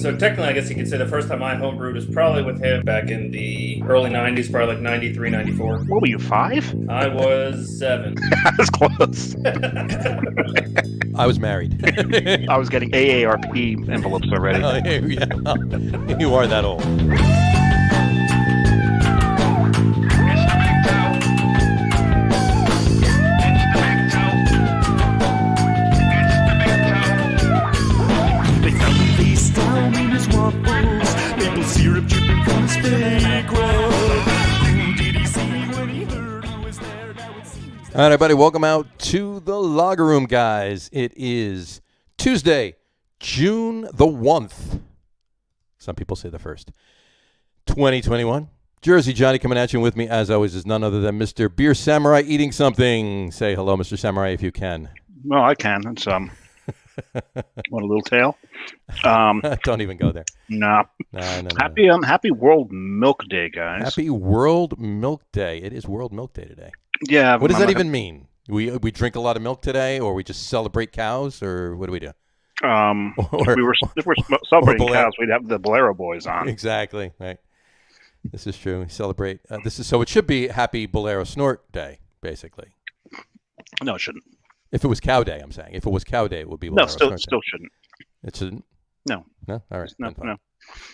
So technically, I guess you could say the first time I homebrewed was probably with him back in the early 90s, probably like 93, 94. What were you, 5? I was 7. I was close. I was married. I was getting AARP envelopes already. Oh, yeah. You are that old. All right, everybody, welcome out to the Lager Room, guys. It is Tuesday, June the 1st. Some people say the 1st. 2021. Jersey Johnny coming at you, and with me, as always, is none other than Mr. Beer Samurai eating something. Say hello, Mr. Samurai, if you can. Well, I can. It's want a little tail? Don't even go there. No. Happy World Milk Day, guys. Happy World Milk Day. It is World Milk Day today. Yeah. What does that even mean? We drink a lot of milk today, or we just celebrate cows, or what do we do? If we're celebrating cows, we'd have the Bolero Boys on. Exactly. Right. This is true. We celebrate. So it should be Happy Bolero Snort Day, basically. No, it shouldn't. If it was Cow Day, I'm saying. If it was Cow Day, it would be Bolero Snort Day. No, still shouldn't. It shouldn't? No. No? All right. No.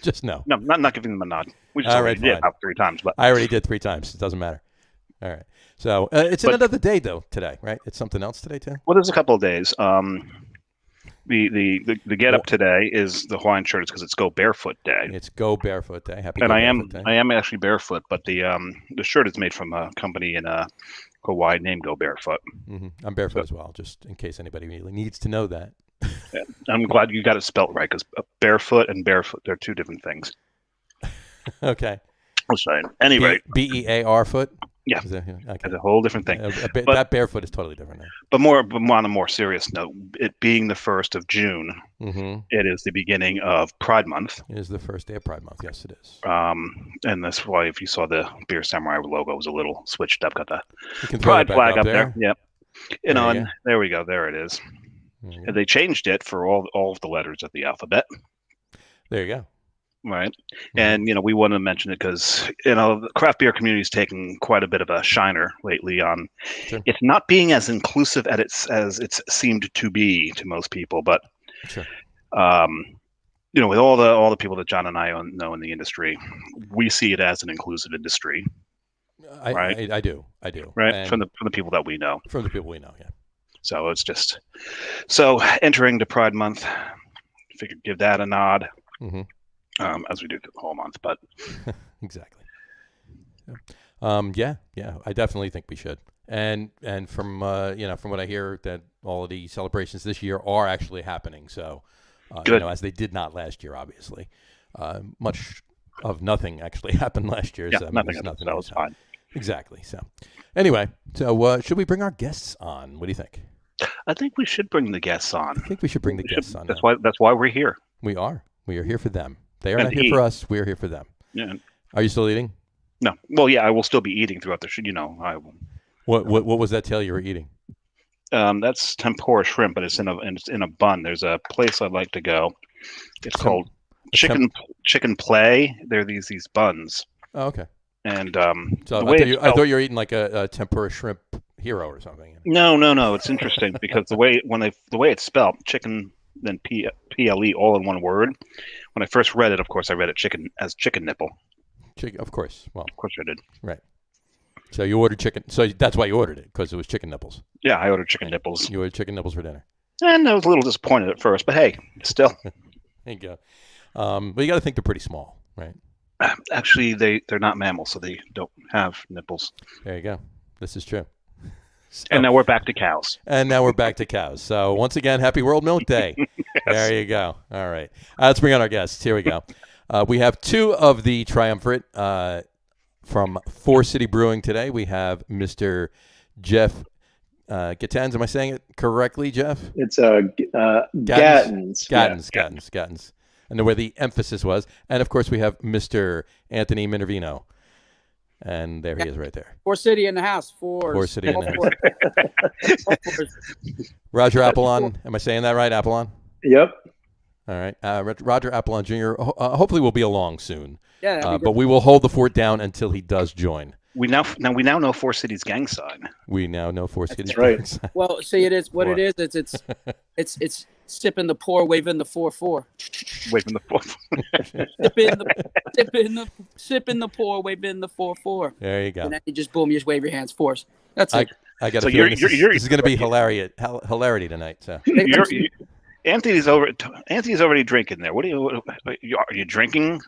Just no. No, not giving them a nod. We just already did about 3 times. But I already did 3 times. It doesn't matter. All right. So it's another day, though, today, right? It's something else today, too? Well, there's a couple of days. The get up today is the Hawaiian shirt because it's Go Barefoot Day. It's Go Barefoot Day. Happy and Go I Barefoot Day. am I am actually barefoot, but the shirt is made from a company in Hawaii named Go Barefoot. Mm-hmm. I'm barefoot as well, just in case anybody really needs to know that. Yeah. I'm glad you got it spelt right because barefoot and barefoot, they're 2 different things. Okay. I'm sorry. Anyway. B-E-A-R foot? Yeah. Okay. It's a whole different thing. That barefoot is totally different now. But on a more serious note, it being the 1st of June, mm-hmm. It is the beginning of Pride Month. It is the first day of Pride Month. Yes, it is. And that's why if you saw the Beer Samurai logo, it was a little switched up. Got the Pride flag up there. Yep. And there we go. There it is. And they changed it for all of the letters of the alphabet. There you go. Right. Mm-hmm. And, we want to mention it because, the craft beer community is taking quite a bit of a shiner lately on It's not being as inclusive as it's seemed to be to most people. But, sure. With all the people that John and I know in the industry, we see it as an inclusive industry. Right? I do. Right. And from the people that we know. From the people we know, yeah. So it's just entering the Pride Month, figured give that a nod. Mm-hmm. As we do the whole month, but exactly. Yeah, I definitely think we should. And from from what I hear, that all of the celebrations this year are actually happening. So, as they did not last year, obviously, much of nothing actually happened last year. Yeah, so nothing. That was fine. Exactly. So, anyway, should we bring our guests on? What do you think? I think we should bring the guests on. I think we should bring the guests on. That's why we're here. We are here for them. They are not here for us. We are here for them. Yeah. Are you still eating? No. Well, yeah, I will still be eating throughout the show. I will. What was that tail you were eating? That's tempura shrimp, but it's in a bun. There's a place I'd like to go. It's called Chicken Play. They're these buns. Oh, okay. And so I thought you were eating like a tempura shrimp hero or something. No. It's interesting because the way it's spelled, chicken. Then PLE all in one word. When I first read it, of course, I read it chicken nipple. Of course. Well, of course I did. Right. So you ordered chicken. So that's why you ordered it, because it was chicken nipples. Yeah, I ordered chicken nipples. You ordered chicken nipples for dinner. And I was a little disappointed at first, but hey, still. There you go. But you got to think they're pretty small, right? Actually, they're not mammals, so they don't have nipples. There you go. This is true. So, and now we're back to cows. So once again, happy World Milk Day. Yes. There you go. All right. Let's bring on our guests. Here we go. We have 2 of the triumvirate from Four City Brewing today. We have Mr. Jeff Gattens. Am I saying it correctly, Jeff? It's Gattens. Gattens. And where the emphasis was. And, of course, we have Mr. Anthony Minervino. And there he is right there. Four City in the house. Four City in the house. Roger Apollon. Am I saying that right, Apollon? Yep. All right. Roger Apollon Jr. Hopefully will be along soon. Yeah. But we will hold the fort down until he does join. We now know Four City's gang sign. We now know Four City's right. gang sign. Well, see, it is what it is. It's sipping the pour, waving the 4-4. Waving the 4. sipping the pour, waving the 4-4. There you go. And then you just boom, you just wave your hands, force. That's it. I got a feeling this is going to be hilarity tonight. So Anthony's already drinking there. Are you drinking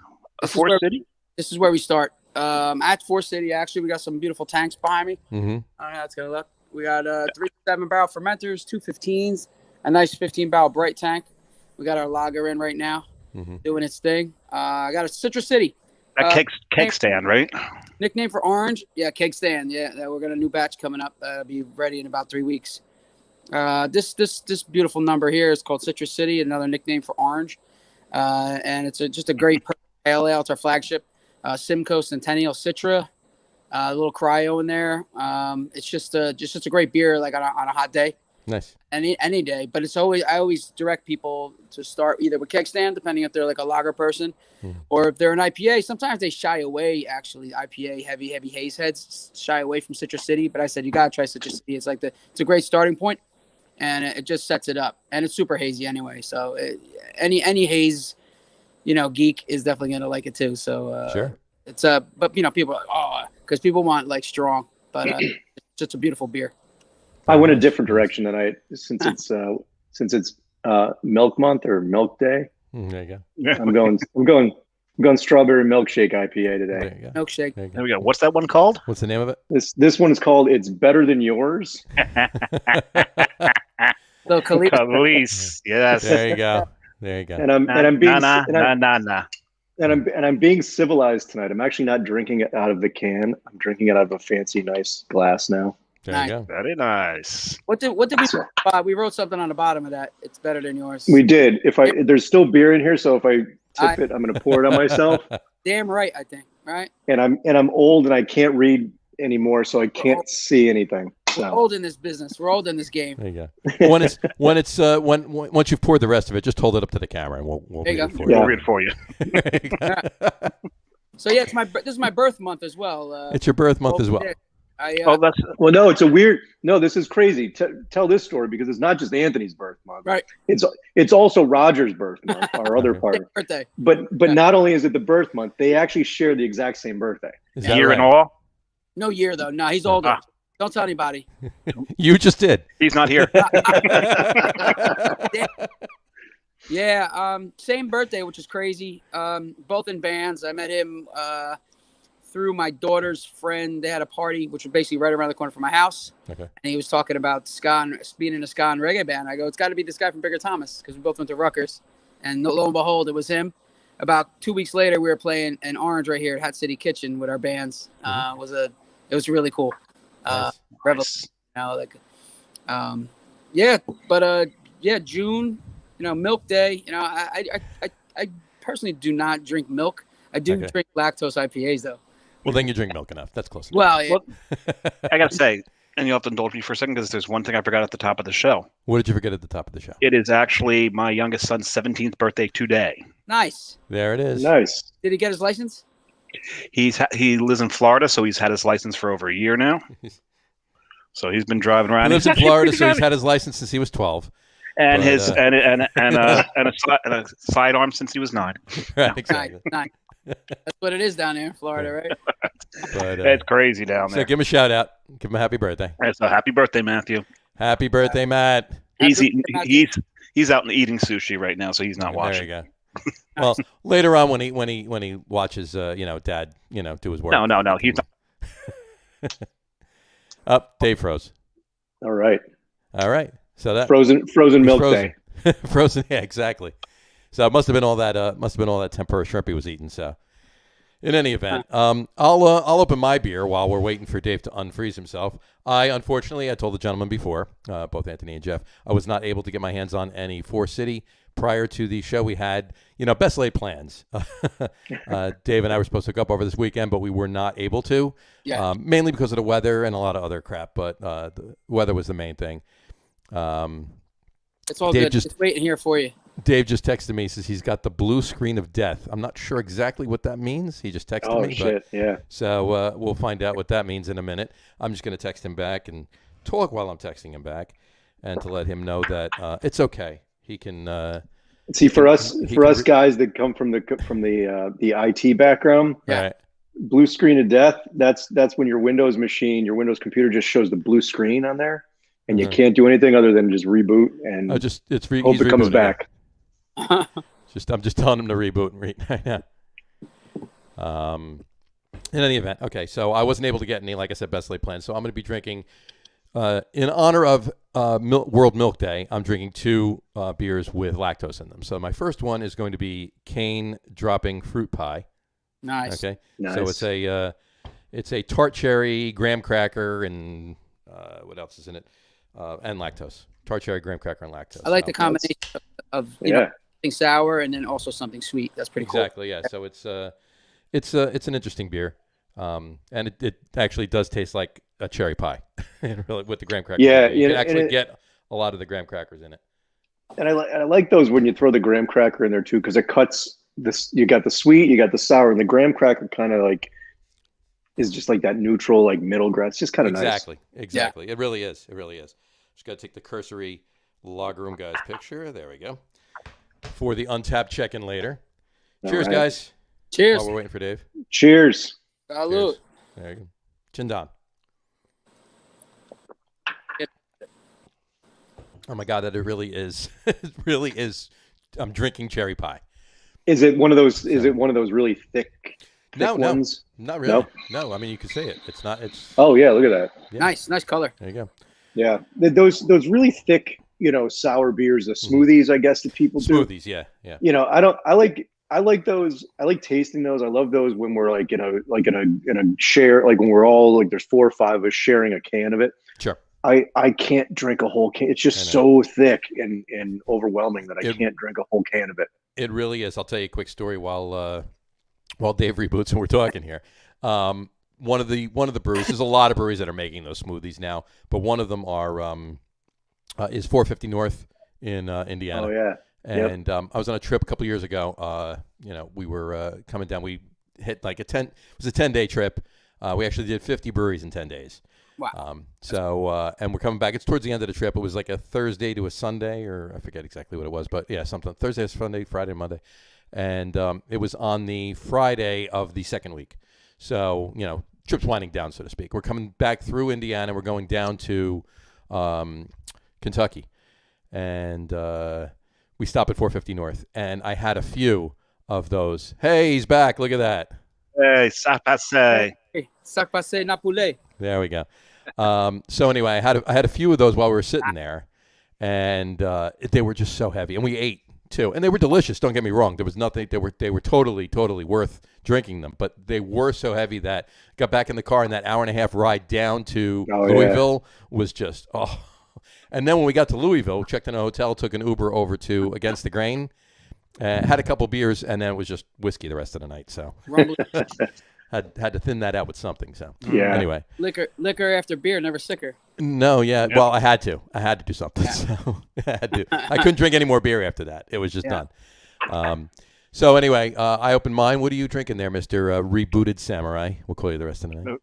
Four City? This is where we start. At Four City, actually, we got some beautiful tanks behind me. Mm-hmm. I don't know how it's gonna look. We got 3 7-barrel fermenters, 2 15s, a nice 15-barrel bright tank. We got our lager in right now, doing its thing. I got a Citrus City. That keg stand, right? Nickname for Orange? Yeah, keg stand. Yeah, we're got a new batch coming up. Be ready in about 3 weeks. This beautiful number here is called Citrus City, another nickname for Orange, and it's just a great pale ale. It's our flagship. Simcoe Centennial Citra, a little cryo in there. It's just a great beer, like on a hot day. Nice. Any day, but I always direct people to start either with keg stand, depending if they're like a lager person, or if they're an IPA. Sometimes they shy away. Actually, IPA heavy haze heads shy away from Citrus City. But I said you gotta try Citrus City. It's it's a great starting point, and it just sets it up. And it's super hazy anyway. So any haze, geek is definitely gonna like it too. So sure. It's but people are like, because people want like strong, but it's just a beautiful beer. I went a different direction tonight since it's Milk Month or Milk Day. There you go. I'm going strawberry milkshake IPA today. There you go. Milkshake. There we go. What's that one called? What's the name of it? This one is called "It's Better Than Yours." So Khalees. Yes. There you go. And I'm being civilized tonight. I'm actually not drinking it out of the can. I'm drinking it out of a fancy, nice glass now. There you go. Very nice. What did we wrote something on the bottom of that? It's better than yours. We did. There's still beer in here, so if I tip it, I'm going to pour it on myself. Damn right, I think. Right. And I'm old and I can't read anymore, so I can't see anything. So. We're old in this business. We're old in this game. There you go. Once you've poured the rest of it, just hold it up to the camera and we'll read it for you. We'll read it for you. So yeah, this is my birth month as well. It's your birth month as well. It's a weird. No, this is crazy. Tell this story because it's not just Anthony's birth month. Right. It's also Roger's birth month, our other partner. Birthday. But not only is it the birth month, they actually share the exact same birthday. Is that year right? and all? No year though. No, he's older. Don't tell anybody. You just did. He's not here. Yeah. Same birthday, which is crazy. Both in bands. I met him through my daughter's friend. They had a party, which was basically right around the corner from my house. Okay. And he was talking about being in a ska and reggae band. I go, it's got to be this guy from Bigger Thomas, because we both went to Rutgers. And lo and behold, it was him. About 2 weeks later, we were playing in Orange right here at Hat City Kitchen with our bands. It was really cool. Nice. June, Milk Day. I personally do not drink milk. I do drink lactose IPAs though. Well, then you drink milk enough. That's close enough. Well, yeah. I gotta say, and you'll have to indulge me for a second because there's one thing I forgot at the top of the show. What did you forget at the top of the show? It is actually my youngest son's 17th birthday today. Nice. There it is. Nice. Did he get his license? He lives in Florida, so he's had his license for over a year now. So he's been driving around. He lives in Florida, so he's had his license since he was 12. And a sidearm since he was 9. Right, exactly. Nice. That's what it is down there in Florida, right? But, it's crazy down there. So give him a shout out. Give him a happy birthday. So happy birthday, Matthew. Happy birthday, Matt. He's out eating sushi right now, so he's not watching. There you go. Well, later on when he watches Dad do his work. No, he's not. Up, Dave froze. All right. So that frozen milk day. Frozen, yeah, exactly. So it must have been all that tempura shrimp he was eating. So, in any event, I'll open my beer while we're waiting for Dave to unfreeze himself. I told the gentleman before, both Anthony and Jeff, I was not able to get my hands on any Four City prior to the show. We had, best laid plans. Dave and I were supposed to hook up over this weekend, but we were not able to. Yeah. Mainly because of the weather and a lot of other crap, but the weather was the main thing. It's all Dave good. Just waiting here for you. Dave just texted me. He says he's got the blue screen of death. I'm not sure exactly what that means. He just texted me. Shit, yeah. So we'll find out what that means in a minute. I'm just going to text him back and talk while I'm texting him back, and to let him know that it's okay. He can. See, for us guys that come from the IT background, right. Blue screen of death. That's when your Windows computer just shows the blue screen on there, and you can't do anything other than just reboot and hope it comes back. I'm just telling him to reboot and in any event, okay. So I wasn't able to get any, like I said, best laid plans. So I'm going to be drinking, in honor of World Milk Day. I'm drinking 2 beers with lactose in them. So my first one is going to be Cane Dropping Fruit Pie. Nice. Okay. Nice. So it's a tart cherry, graham cracker, and what else is in it? And lactose. Tart cherry, graham cracker, and lactose. I like the combination of something sour and then also something sweet. That's pretty cool. Exactly. Yeah. So it's an interesting beer, and it actually does taste like a cherry pie, really, with the graham crackers. Yeah, you can actually get a lot of the graham crackers in it. And I like those when you throw the graham cracker in there too, because it cuts this. You got the sweet, you got the sour, and the graham cracker kind of like is just like that neutral, like middle ground. It's just kind of nice. Exactly. Yeah. It really is. Just got to take the cursory Lager Room Guys picture. There we go. For the untapped check-in later. Cheers, guys. Cheers. While we're waiting for Dave. Cheers. Salud. There you go. Chindan. Oh my God, that it really is. It really is. I'm drinking cherry pie. Is it one of those? Is it one of those really thick ones? Not really. No, I mean you could say it. It's not. It's. Oh yeah, look at that. Yeah. Nice color. There you go. Yeah, those really thick, sour beers, the smoothies, I guess that people do. Smoothies, yeah. I like those. I like tasting those. I love those when we're like in a share, like when we're all like there's 4 or 5 of us sharing a can of it. Sure. I can't drink a whole can. It's just so thick and overwhelming that I can't drink a whole can of it. It really is. I'll tell you a quick story while Dave reboots and we're talking here. One of the breweries. There's a lot of breweries that are making those smoothies now, but one of them is 450 North in Indiana. Oh yeah. And I was on a trip a couple years ago. We were coming down. We hit like it was a 10-day trip. We actually did 50 breweries in 10 days. Wow. And we're coming back. It's towards the end of the trip. It was like a Thursday to a Sunday, or I forget exactly what it was, but yeah, something. Thursday, Sunday, Friday, Monday. And it was on the Friday of the second week. So, trip's winding down, so to speak. We're coming back through Indiana. We're going down to Kentucky. And we stop at 450 North. And I had a few of those. Hey, he's back. Look at that. Hey, sac passe. Hey, sac passe napoulet. There we go. So anyway, I had a few of those while we were sitting there, and they were just so heavy, and we ate too, and they were delicious. Don't get me wrong; there was nothing. They were totally worth drinking them, but they were so heavy that got back in the car, and that hour and a half ride down to Louisville was just And then when we got to Louisville, checked in a hotel, took an Uber over to Against the Grain, had a couple beers, and then it was just whiskey the rest of the night. So. Had to thin that out with something. So anyway, liquor after beer, never sicker. No, yeah. Yep. Well, I had to do something. Yeah. So I had to. I couldn't drink any more beer after that. It was just done. So anyway, I opened mine. What are you drinking there, Mister Rebooted Samurai? We'll call you the rest of the night.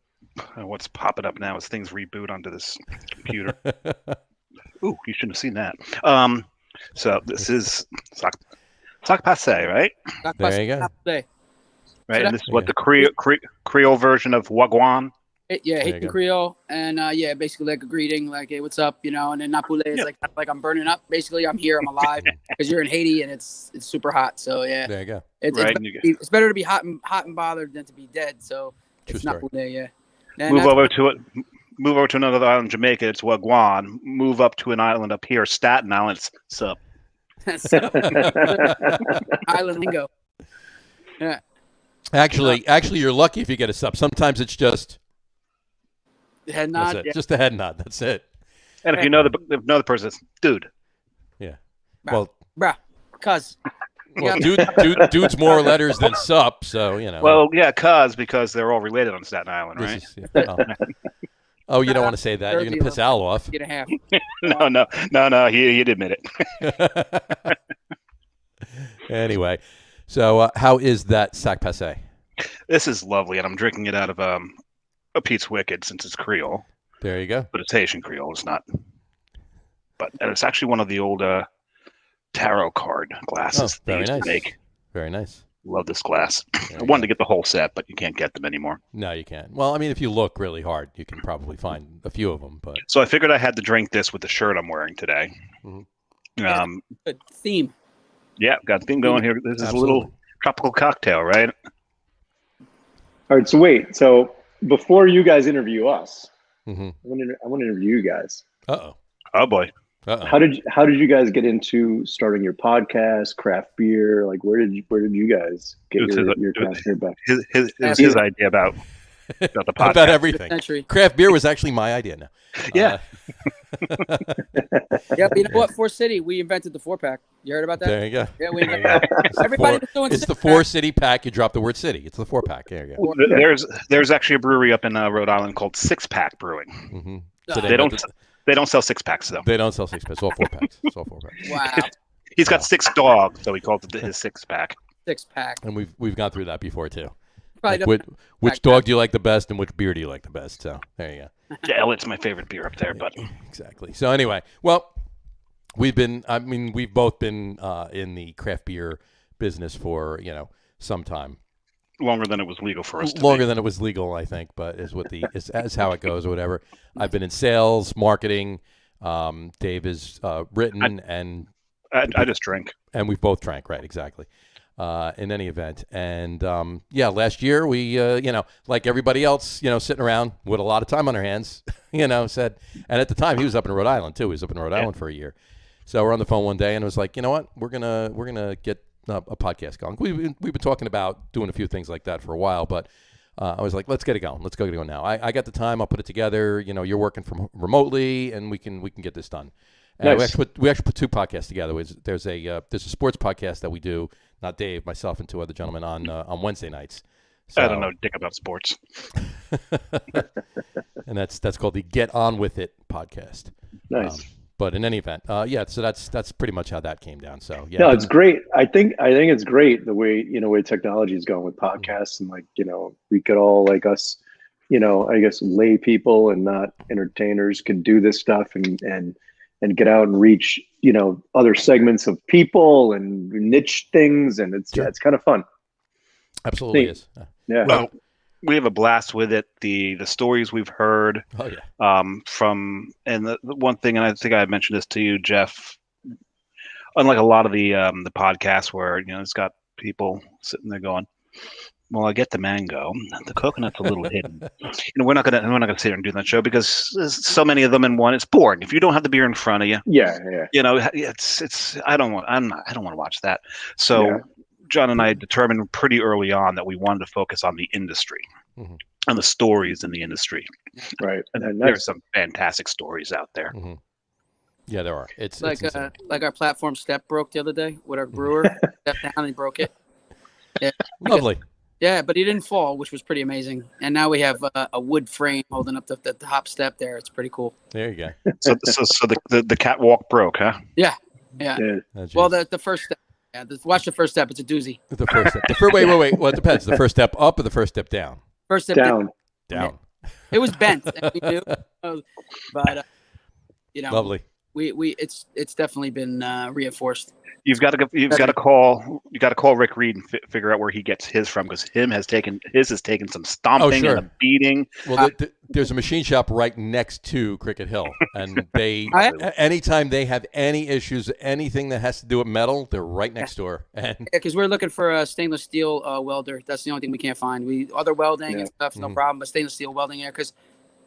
What's popping up now is things reboot onto this computer. Ooh, you shouldn't have seen that. So this is sac passe, right? There you go. Right, and this is what the Creole version of wagwan. Haitian Creole, and basically like a greeting, like hey, what's up, and then napoulet is like I'm burning up. Basically, I'm here, I'm alive, because you're in Haiti and it's super hot. So yeah, there you go. It's better to be hot and bothered than to be dead. So it's napoulet, yeah. And move over to another island, Jamaica. It's wagwan. Move up to an island up here, Staten Island. It's sup. Island lingo. Yeah. Actually, you're lucky if you get a sub. Sometimes it's just head nod. That's it. Just a head nod. That's it. And if you know the person, it's dude. Yeah. Bruh. Cuz. Well, dude's more letters than sup, so Well, yeah, because they're all related on Staten Island, right? Oh, you don't want to say that. You're going to piss Al off. Get a half. No. He'd admit it. Anyway, so how is that Sac Passe? This is lovely, and I'm drinking it out of a Pete's Wicked since it's Creole. There you go. But it's Haitian Creole. It's not. But it's actually one of the old tarot card glasses they used to make. Very nice. Love this glass. I wanted to get the whole set, but you can't get them anymore. No, you can't. Well, I mean, if you look really hard, you can probably find a few of them. But so I figured I had to drink this with the shirt I'm wearing today. Good theme. Yeah, got the theme going here. This is a little tropical cocktail, right? All right. So wait. So before you guys interview us, mm-hmm. I want to interview you guys. Oh boy. How did you guys get into starting your podcast, craft beer? Like, where did you guys get your craft beer back? It was his idea about the podcast. About everything. Craft beer was actually my idea now. Yeah. Yeah, but you know what? Four City, we invented the 4-pack. You heard about that? There you go. Yeah, we invented everybody was doing it's the 4 City pack. You drop the word city. It's the 4-pack. There you go. There's actually a brewery up in Rhode Island called Six Pack Brewing. Mm-hmm. So they don't sell 6-packs though. They don't sell 6-packs. It's all 4-packs. It's all 4-packs. Wow. He's got 6 dogs, so he calls it his 6-pack. 6-pack. And we've gone through that before too. Like which dog do you like the best, and which beer do you like the best? So there you go. Yeah, Elliot's my favorite beer up there, but exactly. So anyway, well, we've both been in the craft beer business for some time. Longer than it was legal for us. Longer than it was legal, I think, but is how it goes or whatever. I've been in sales, marketing. Dave has written, and I just drank, and we've both drank, right? Exactly. In any event, and last year we, like everybody else, sitting around with a lot of time on our hands, said, and at the time he was up in Rhode Island too. He was up in Rhode Island for a year, so we're on the phone one day and it was like, you know what, we're gonna get a podcast going. We've been talking about doing a few things like that for a while, but I was like, let's get it going. Let's go now. I got the time. I'll put it together. You're working from remotely, and we can get this done. And nice. we actually put 2 podcasts together. There's a sports podcast that we do. Not Dave, myself, and 2 other gentlemen on Wednesday nights. So, I don't know dick about sports. And that's called the Get On With It podcast. Nice. But in any event, so that's pretty much how that came down. So yeah, no, it's great. I think it's great the way way technology is going with podcasts, and we could all, like us, I guess lay people and not entertainers, could do this stuff and get out and reach other segments of people and niche things, and it's kind of fun. Absolutely is. Yeah. Well, we have a blast with it. The stories we've heard. Oh yeah. From the one thing, and I think I mentioned this to you, Jeff. Unlike a lot of the podcasts where it's got people sitting there going, "Well, I get the mango. The coconut's a little hidden." We're not gonna sit here and do that show because there's so many of them in one. It's boring if you don't have the beer in front of you. Yeah. It's I don't want to watch that. So. Yeah. John and I determined pretty early on that we wanted to focus on the industry and the stories in the industry. Right. And there's some fantastic stories out there. Mm-hmm. Yeah, there are. It's like our platform step broke the other day with our brewer. Stepped down and broke it. Yeah. Lovely. Yeah, but he didn't fall, which was pretty amazing. And now we have a wood frame holding up the top step there. It's pretty cool. There you go. So the catwalk broke, huh? Yeah. Oh, well, the first step. Yeah, watch the first step. It's a doozy. The first step. Wait. Well, it depends. The first step up or the first step down? First step down. Down. It was bent. And we knew, but lovely. We it's definitely been reinforced. You've got to call Rick Reed and figure out where he gets his from, because his has taken some stomping and a beating. Well, there's a machine shop right next to Cricket Hill, and they anytime they have any issues, anything that has to do with metal, they're right next door. And because we're looking for a stainless steel welder. That's the only thing we can't find. Other welding and stuff, no problem, but stainless steel welding there, because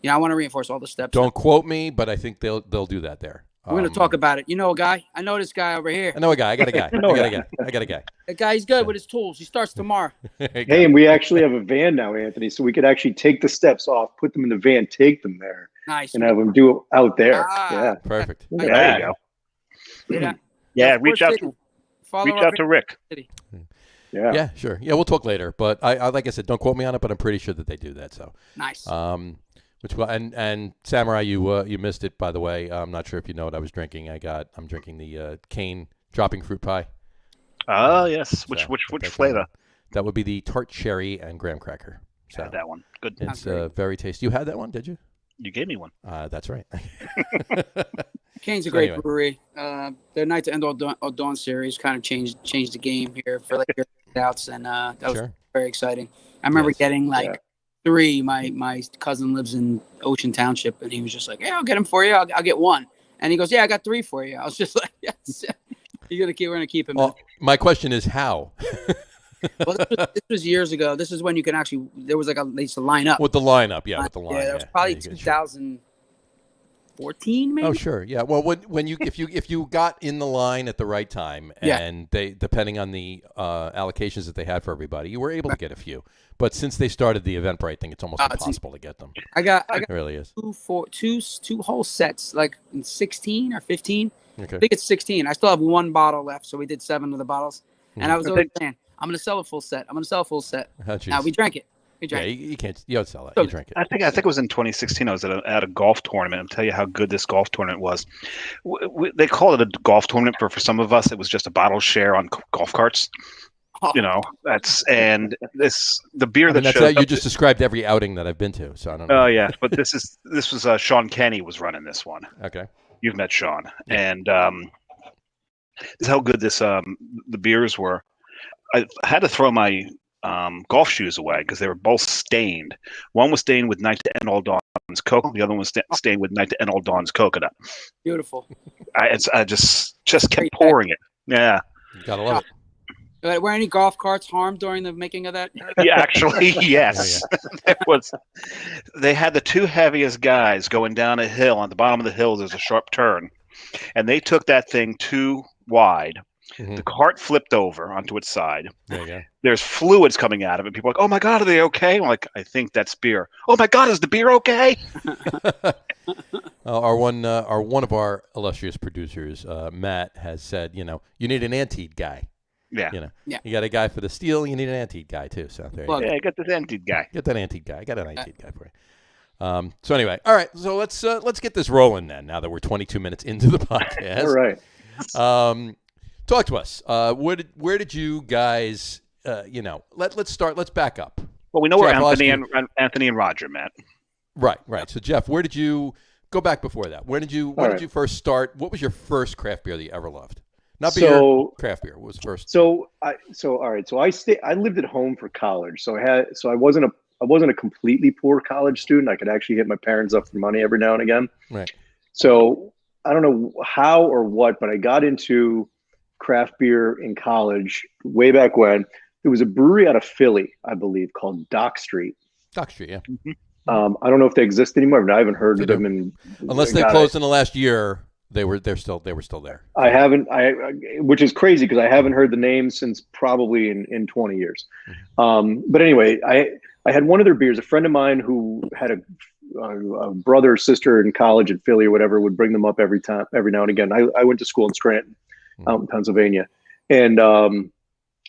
I want to reinforce all the steps. Don't quote me, but I think they'll do that there. We're going to talk about it. You know a guy? I know this guy over here. I know a guy. I got a guy. I got a guy. That guy's good with his tools. He starts tomorrow. Hey, and we actually have a van now, Anthony, so we could actually take the steps off, put them in the van, take them there. Nice. And have them do it out there. Yeah. Perfect. There you go. Yeah, reach out to Rick. Yeah, sure. Yeah, we'll talk later. But I like I said, don't quote me on it, but I'm pretty sure that they do that. So nice. And Samurai, you missed it, by the way. I'm not sure if you know what I was drinking. I'm drinking the cane dropping fruit pie. Oh yes. Which that's flavor? That would be the tart cherry and graham cracker. So Had that one. Good. it's very tasty. You had that one, did you? You gave me one. That's right. Kane's a great brewery. Their Night to End All Dawn series kind of changed the game here for like your outs, and that was very exciting. I remember getting 3. My cousin lives in Ocean Township, and he was just like, "Yeah, I'll get them for you. I'll get 1." And he goes, "Yeah, I got 3 for you." I was just like, "Yes, we're gonna keep him." Well, my question is how. Well, this was years ago. This is when you can actually. There was they used to line up with the lineup. Yeah, with the line. Yeah, that was probably 2014, maybe. Oh, sure. Yeah. Well, when you if you got in the line at the right time, and they depending on the allocations that they had for everybody, you were able to get a few. But since they started the Eventbrite thing, it's almost impossible to get them. I got it really is. Two whole sets, like in 16 or 15. Okay. I think it's 16. I still have 1 bottle left, so we did 7 of the bottles. And I was always saying, I'm going to sell a full set. Now we drank it. Yeah, you can't. You don't sell it. You drink it. I think it was in 2016. I was at a golf tournament. I'll tell you how good this golf tournament was. They call it a golf tournament, but for some of us, it was just a bottle share on golf carts. Oh. You know, the beer that showed you just described every outing that I've been to. So I don't know. Oh yeah, but this was Sean Kenny was running this one. Okay, you've met Sean, and this is how good the beers were. I had to throw my golf shoes away because they were both stained. One was stained with Night to End All Dawn's Coke. The other one was stained with Night to End All Dawn's Coconut. Beautiful. I just kept pouring it. Yeah. You gotta love it. Were any golf carts harmed during the making of that? Yeah, actually, yes. They had the 2 heaviest guys going down a hill. On the bottom of the hill, there's a sharp turn. And they took that thing too wide. Mm-hmm. The cart flipped over onto its side. There you go. There's fluids coming out of it. People are like, "Oh my God, are they okay?" I'm like, "I think that's beer." "Oh my God, is the beer okay?" One of our illustrious producers, Matt, has said, you need an antique guy. Yeah. You got a guy for the steel. You need an antique guy too. So there you go. I got this antique guy. Get that antique guy. I got an antique guy for you. So anyway, all right. So let's get this rolling then. Now that we're 22 minutes into the podcast. All right. Talk to us. Where did you guys? Let's start. Let's back up. Well, we know Jeff, where Anthony and Roger met. Right. So Jeff, where did you go back before that? When did you first start? What was your first craft beer that you ever loved? Not beer, craft beer. What was first? So I lived at home for college. So I wasn't a completely poor college student. I could actually hit my parents up for money every now and again. Right. So I don't know how or what, but I got into craft beer in college way back when. There was a brewery out of Philly, I believe, called Dock Street. Dock Street, yeah. I don't know if they exist anymore, but I haven't heard of them. Unless they closed in the last year. They were still there. I haven't, which is crazy because I haven't heard the name since probably in 20 years. Mm-hmm. But anyway, I had one of their beers. A friend of mine who had a brother or sister in college at Philly or whatever would bring them up every now and again. I went to school in Scranton, out in Pennsylvania, and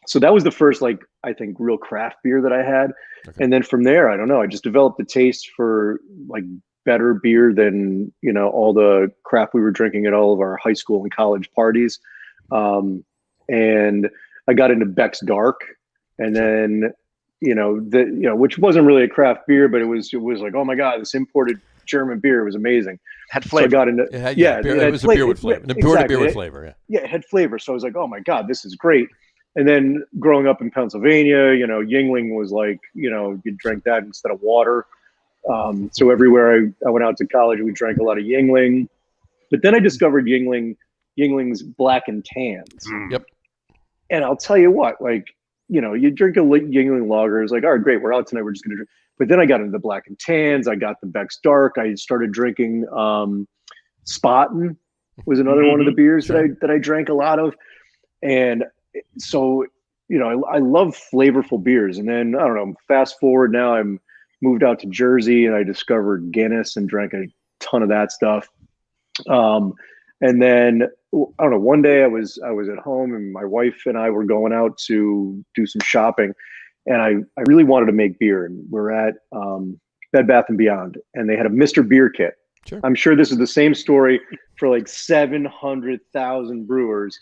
so that was the first I think real craft beer that I had. Okay. And then from there, I don't know. I just developed the taste for better beer than all the crap we were drinking at all of our high school and college parties, and I got into Beck's Dark, and then which wasn't really a craft beer, but it was like, oh my God, this imported German beer was amazing. Had flavor. So I got into it was a beer with flavor. An imported beer with flavor. Yeah, it had flavor. So I was like, oh my God, this is great. And then growing up in Pennsylvania, Yuengling was you drink that instead of water. So everywhere I went out to college, we drank a lot of Yuengling. But then I discovered Yuengling's Black and Tans. Yep. And I'll tell you what, you drink a Yuengling lager, it's like, all right, great, we're out tonight, we're just going to drink. But then I got into the Black and Tans, I got the Beck's Dark, I started drinking Spaten was another one of the beers that I drank a lot of. And so, I love flavorful beers. And then, I don't know, fast forward now, I'm moved out to Jersey and I discovered Guinness and drank a ton of that stuff. And then I don't know, one day I was at home and my wife and I were going out to do some shopping, and I really wanted to make beer, and we're at Bed Bath & Beyond, and they had a Mr. Beer kit. Sure. I'm sure this is the same story for 700,000 brewers.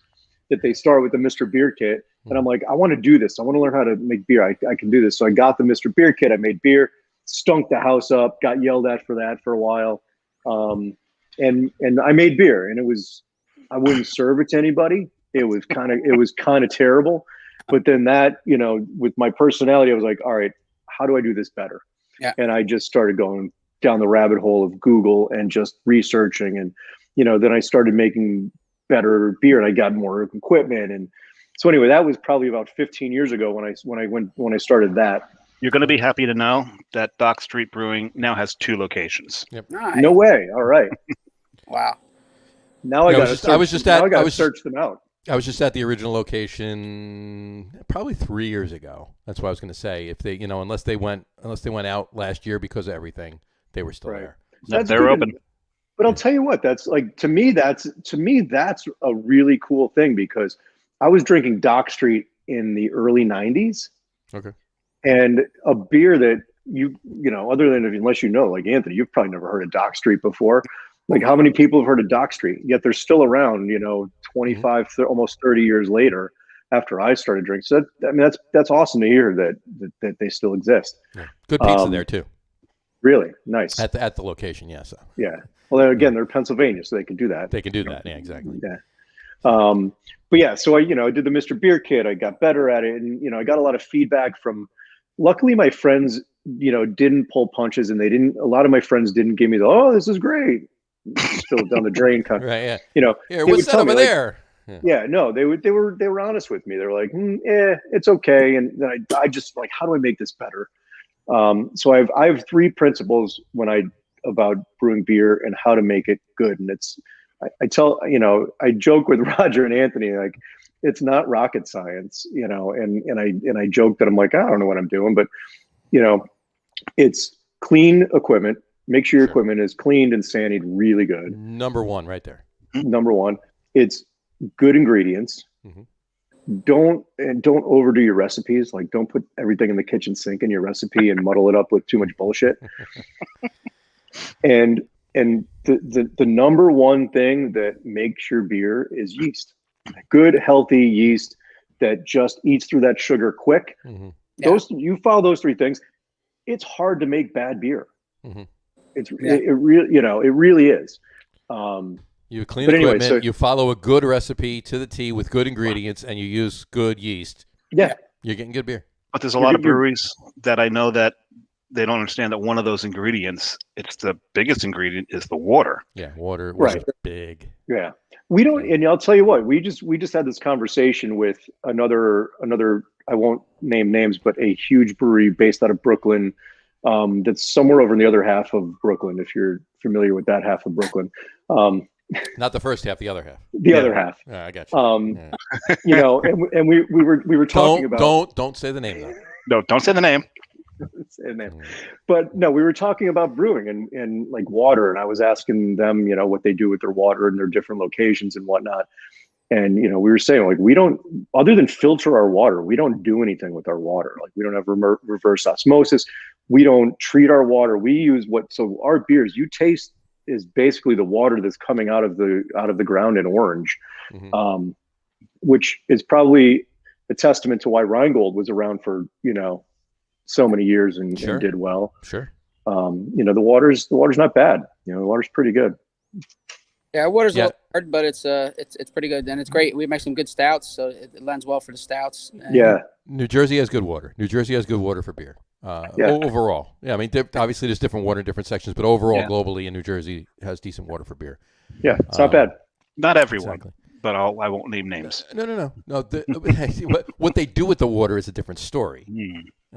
that they start with the Mr. Beer kit. And I'm like, I want to do this. I want to learn how to make beer. I can do this. So I got the Mr. Beer kit. I made beer, stunk the house up, got yelled at for that for a while. And I made beer, and I wouldn't serve it to anybody. It was kind of terrible. But then that, with my personality, I was like, all right, how do I do this better? Yeah. And I just started going down the rabbit hole of Google and just researching. And, then I started making better beer, and I got more equipment. And so anyway, that was probably about 15 years ago when I started that. You're going to be happy to know that Dock Street Brewing now has 2 locations. Yep. Nice. No way. All right. Wow. Now I got to search them out. I was just at the original location probably 3 years ago. That's what I was going to say. If they, unless they went out last year because of everything, they were still there. So they're open. But I'll tell you what, that's like, to me, that's a really cool thing, because I was drinking Dock Street in the early 90s. Okay. And a beer that other than unless like Anthony, you've probably never heard of Dock Street before. Like, how many people have heard of Dock Street? Yet they're still around, 25, almost 30 years later after I started drinking. So that's awesome to hear that they still exist. Yeah. Good pizza there too. Really nice at the location. Yeah. So. Yeah. Well, again, they're Pennsylvania, so they can do that. They can do that. Yeah, exactly. Yeah. But yeah, so I did the Mr. Beer kit. I got better at it, and I got a lot of feedback from. Luckily, my friends, didn't pull punches, and a lot of my friends didn't give me this is great. Still down the drain kind of. Right. Yeah. Here, what's that over there? Yeah. No, they were honest with me. They were like, it's okay. And then I just like, how do I make this better? So I have 3 principles about brewing beer and how to make it good. And I joke with Roger and Anthony, like, it's not rocket science, and I joke that I'm like, I don't know what I'm doing, but it's clean equipment. Make sure your equipment is cleaned and sanded really good. Number 1 right there. Number 1, it's good ingredients. Mm-hmm. Don't overdo your recipes. Like, don't put everything in the kitchen sink in your recipe and muddle it up with too much bullshit. And the number 1 thing that makes your beer is yeast. Good, healthy yeast that just eats through that sugar quick. Mm-hmm. You follow those 3 things, it's hard to make bad beer. Mm-hmm. It really is. You clean equipment, you follow a good recipe to the T with good ingredients, and you use good yeast. Yeah. You're getting good beer. But there's a lot of breweries that I know that they don't understand that one of those ingredients, it's the biggest ingredient, is the water. Yeah, water is big. Yeah. We don't, and I'll tell you what, we just had this conversation with another, I won't name names, but a huge brewery based out of Brooklyn, that's somewhere over in the other half of Brooklyn, if you're familiar with that half of Brooklyn. Not the first half, the other half. The other half. Yeah, I got you. And we were talking about. Don't say the name though. No, don't say the name. But no, we were talking about brewing and like water, and I was asking them, what they do with their water and their different locations and whatnot. And we were saying, like, we don't, other than filter our water, we don't do anything with our water. Like, we don't have reverse osmosis. We don't treat our water. We use so our beers you taste is basically the water that's coming out of the ground in orange, mm-hmm. Which is probably a testament to why Rheingold was around for so many years and did well. Sure. The water's not bad. The water's pretty good. Yeah, water's a little hard, but it's pretty good, and it's great. We make some good stouts, so it lends well for the stouts. Yeah. New Jersey has good water. New Jersey has good water for beer. Overall. Yeah, I mean, obviously there's different water in different sections, but overall, globally, in New Jersey has decent water for beer. Yeah, it's not bad. Not everyone, exactly. But I won't name names. No. What they do with the water is a different story.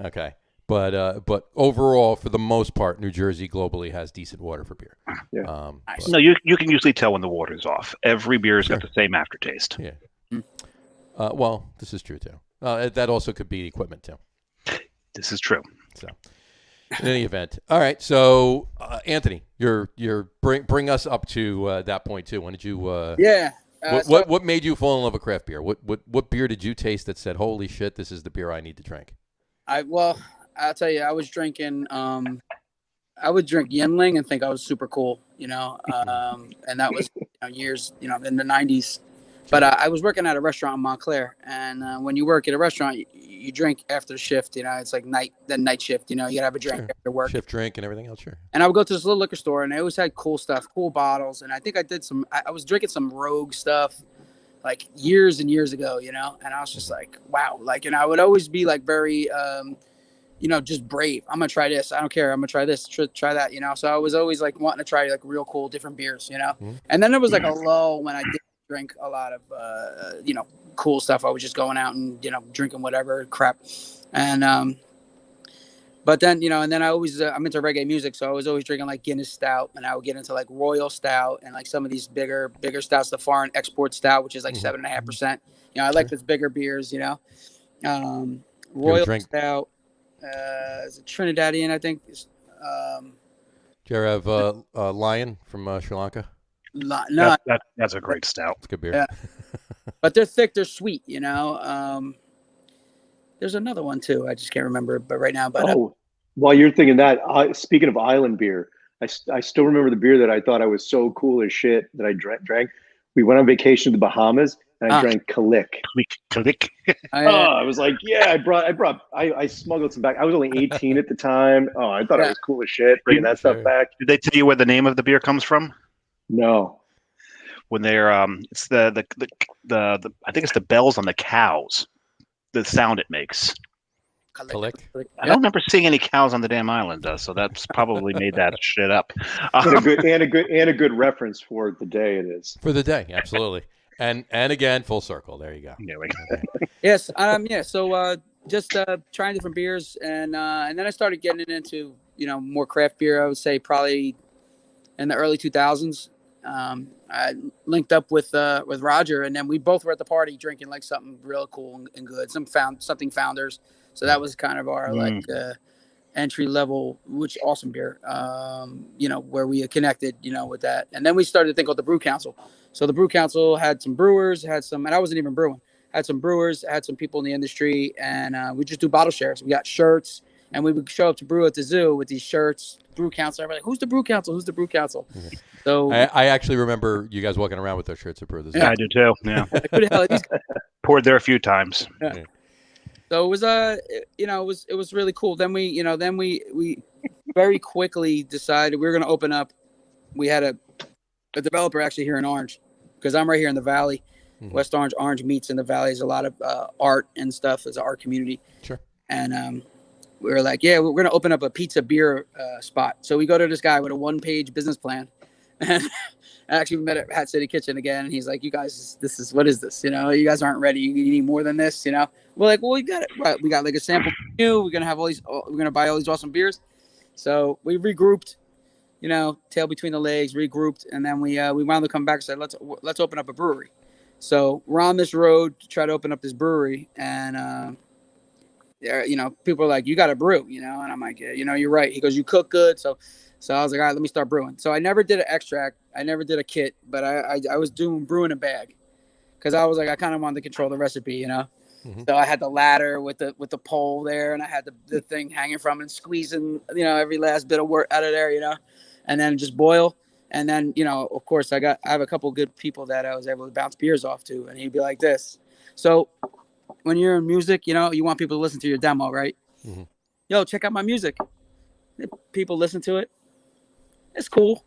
Okay. But overall, for the most part, New Jersey globally has decent water for beer. Yeah. Nice. No, you can usually tell when the water's off. Every beer's got the same aftertaste. Yeah. Well, this is true too. That also could be equipment too. This is true. So, in any event, all right. So, Anthony, you're bring us up to that point too. When did you? What made you fall in love with craft beer? What beer did you taste that said, "Holy shit, this is the beer I need to drink"? I'll tell you, I was drinking. I would drink Yinling and think I was super cool, and that was years, in the 90s. But I was working at a restaurant in Montclair, and when you work at a restaurant, you drink after shift. It's like night shift. You gotta have a drink after work. Shift drink and everything else. Sure. And I would go to this little liquor store, and they always had cool stuff, cool bottles. And I think I did I was drinking some Rogue stuff, like years and years ago. And I was just like, wow, like, I would always be like very, just brave. I'm gonna try this. I don't care. I'm gonna try this. Try that. So I was always like wanting to try like real cool different beers. And then there was like a lull when I did drink a lot of cool stuff. I was just going out and drinking whatever crap, and but then and then I always I'm into reggae music, so I was always drinking like Guinness Stout, and I would get into like Royal Stout and like some of these bigger stouts, the foreign export stout, which is like 7.5%. I like those bigger beers. Royal Stout, is it Trinidadian, I think. Do you ever have Lion from Sri Lanka? No, that's a great stout. It's good beer. Yeah. But they're thick, they're sweet. There's another one too. I just can't remember, but right now. But while you're thinking that, speaking of island beer, I still remember the beer that I thought I was so cool as shit that I drank. We went on vacation to the Bahamas, and I drank Kalik. Kalik. I was like, yeah, I smuggled some back. I was only 18 at the time. I thought I was cool as shit bringing that stuff back. Did they tell you where the name of the beer comes from? No. When they're it's the I think it's the bells on the cows, the sound it makes. Kalik. I don't remember seeing any cows on the damn island, so that's probably made that shit up. And a good reference for the day it is. For the day, absolutely. And again, full circle. There you go. There we go. Yes, So just trying different beers, and then I started getting into more craft beer. I would say probably in the early 2000s. I linked up with Roger, and then we both were at the party drinking like something real cool and good. Something Founders. So that was kind of our entry level, which awesome beer. Where we connected, with that, and then we started to think of the Brew Council. So the Brew Council had some brewers, and I wasn't even brewing. Had some brewers, had some people in the industry, and we just do bottle shares. We got shirts. And we would show up to brew at the zoo with these shirts, Brew Council. Everybody like, who's the Brew Council? Who's the Brew Council? Mm-hmm. So I actually remember you guys walking around with those shirts at Brew at the zoo. Yeah, I do too. Yeah, poured there a few times. Yeah. So it was it was really cool. Then we very quickly decided we were going to open up. We had a developer actually here in Orange, because I'm right here in the Valley, West Orange. Orange meets in the Valley. There's a lot of art and stuff. There's an art community. Sure. And we were like, yeah, we're going to open up a pizza beer spot. So we go to this guy with a 1-page business plan. And actually we met at Hat City Kitchen again. And he's like, you guys, what is this? You guys aren't ready. You need more than this, We're like, well, we got it. Right. We got like a sample menu. We're going to have we're going to buy all these awesome beers. So we regrouped, tail between the legs, regrouped. And then we wound up coming back and said, let's open up a brewery. So we're on this road to try to open up this brewery. And, people are like, you got to brew, and I'm like, yeah, you're right. He goes, you cook good. So I was like, all right, let me start brewing. So I never did an extract. I never did a kit, but I was brewing a bag, because I was like, I kind of wanted to control the recipe, Mm-hmm. So I had the ladder with the pole there, and I had the thing hanging from it and squeezing, every last bit of work out of there, and then just boil. And then, of course I have a couple good people that I was able to bounce beers off to, and he'd be like this. So when you're in music, you want people to listen to your demo, right? Mm-hmm. Yo, check out my music. People listen to it. It's cool.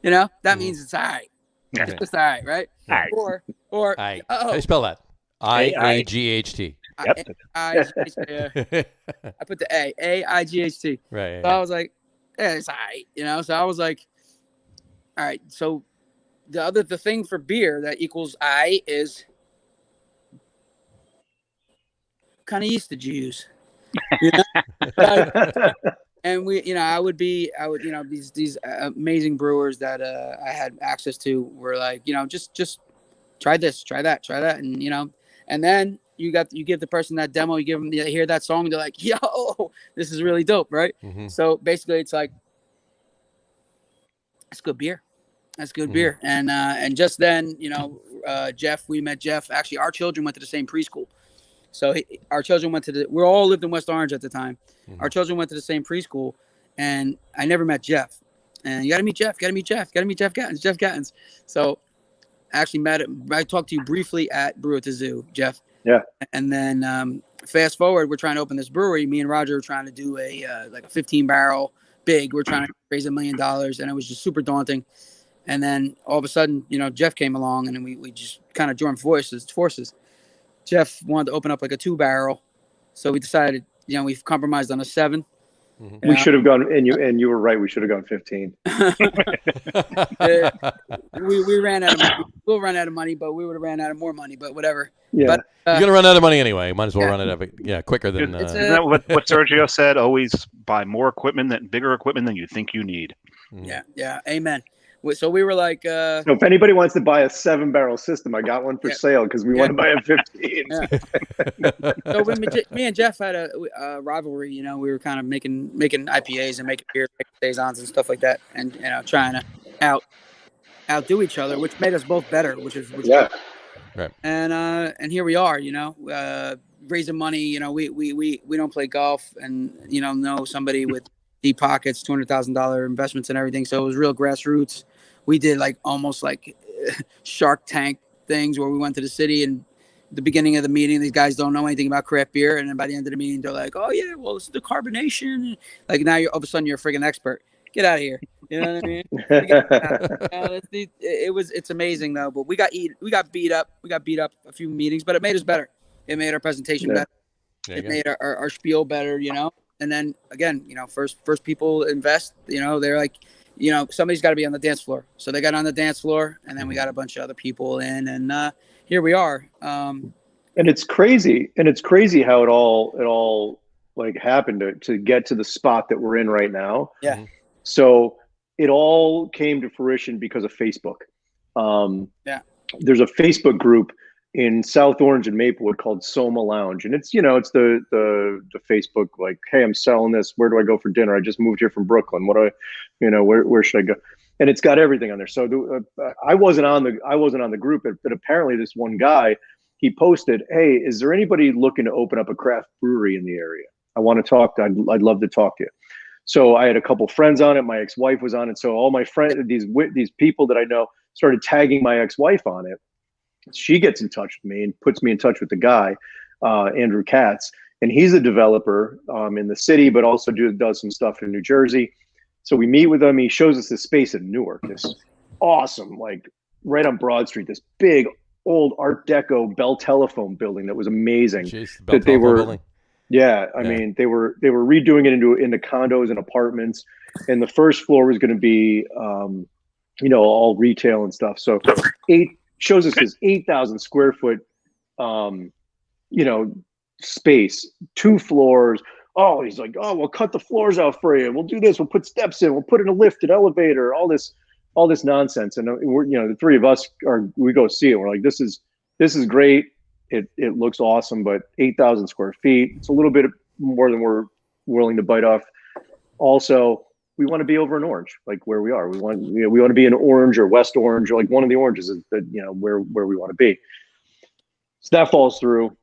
That means it's all right. Yeah. It's just all right, right? All right. Or how do you spell that? I-A-G-H-T. Yep. I put the A. A-I-G-H-T. Right. So I was like, yeah, it's all right. So I was like, all right. So the thing for beer that equals I is, what kind of yeast did you use? And I would these amazing brewers that I had access to were like, just try this, try that, and then you give the person that demo, you give them, they hear that song, they're like, yo, this is really dope, right? Mm-hmm. So basically, it's like, it's good beer. That's good beer. And just then, Jeff, we met Jeff. Actually, our children went to the same preschool. So our children we all lived in West Orange at the time. Mm-hmm. Our children went to the same preschool, and I never met Jeff. And you got to meet Jeff. Jeff Gattens. So actually met him. I talked to you briefly at Brew at the Zoo, Jeff. Yeah. And then fast forward, we're trying to open this brewery. Me and Roger were trying to do a 15-barrel big. We're trying to raise $1 million, and it was just super daunting. And then all of a sudden, Jeff came along, and then we just kind of joined forces. Jeff wanted to open up like a 2-barrel, so we decided, we've compromised on a 7. Mm-hmm. We should have gone, and you were right. We should have gone 15. We ran out of money. We'll run out of money, but we would have ran out of more money. But whatever. Yeah. But, you're gonna run out of money anyway. Might as well run it out. Quicker than. Isn't that what Sergio said? Always buy more bigger equipment than you think you need. Yeah. Amen. So we were like, so if anybody wants to buy a 7-barrel system, I got one for sale because we want to buy a 15. Yeah. So when me and Jeff had a rivalry, we were kind of making IPAs and making beers, making saisons and stuff like that, and trying to outdo each other, which made us both better, which right. And here we are, raising money. We don't play golf, and know somebody with deep pockets, $200,000 investments and everything. So it was real grassroots. We did almost like Shark Tank things where we went to the city, and the beginning of the meeting, these guys don't know anything about craft beer, and then by the end of the meeting, they're like, "Oh yeah, well it's the carbonation." Like now, all of a sudden, you're a friggin' expert. Get out of here. You know what I mean? It's amazing though. But we got beat up. We got beat up a few meetings, but it made us better. It made our presentation better. It made our spiel better. And then again, first people invest. They're like, somebody's got to be on the dance floor. So they got on the dance floor, and then we got a bunch of other people in, and here we are. And it's crazy. How it all like happened to get to the spot that we're in right now. Yeah. So it all came to fruition because of Facebook. There's a Facebook group in South Orange and Maplewood called Soma Lounge, and it's it's the Facebook like, hey, I'm selling this. Where do I go for dinner? I just moved here from Brooklyn. What do I, where should I go? And it's got everything on there. So I wasn't on the group, but apparently this one guy, he posted, hey, is there anybody looking to open up a craft brewery in the area? I want to talk. I'd love to talk to you. So I had a couple friends on it. My ex-wife was on it. So all my friends, these people that I know, started tagging my ex-wife on it. She gets in touch with me and puts me in touch with the guy, Andrew Katz, and he's a developer in the city, but also does some stuff in New Jersey. So we meet with him. He shows us this space in Newark, this awesome, like right on Broad Street, this big old Art Deco Bell Telephone building that was amazing. Jeez, that they were, building. I mean, they were redoing it into condos and apartments, and the first floor was going to be, all retail and stuff. So shows us this 8,000 square foot, space, 2 floors. Oh, he's like, oh, we'll cut the floors out for you. We'll do this. We'll put steps in. We'll put in a lift, an elevator, all this nonsense. And we're, the 3 of us we go see it. We're like, this is great. It looks awesome, but 8,000 square feet. It's a little bit more than we're willing to bite off. Also, we want to be over in Orange, like where we are. We want to be in Orange or West Orange, or like one of the oranges is where we want to be. So that falls through.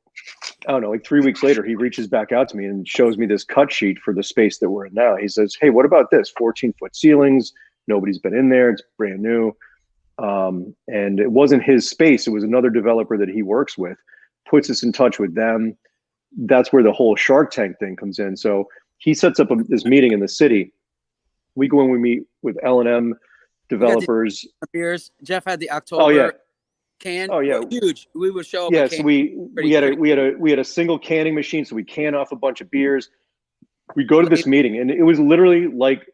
I don't know, like 3 weeks later, he reaches back out to me and shows me this cut sheet for the space that we're in now. He says, hey, what about this? 14-foot ceilings. Nobody's been in there. It's brand new. And it wasn't his space. It was another developer that he works with, puts us in touch with them. That's where the whole Shark Tank thing comes in. So he sets up this meeting in the city. We go and we meet with L&M developers. Beers. Jeff had the October can. Oh yeah, huge. We would show up. Yeah, so we had a single canning machine, so we can off a bunch of beers. We go to this meeting, and it was literally like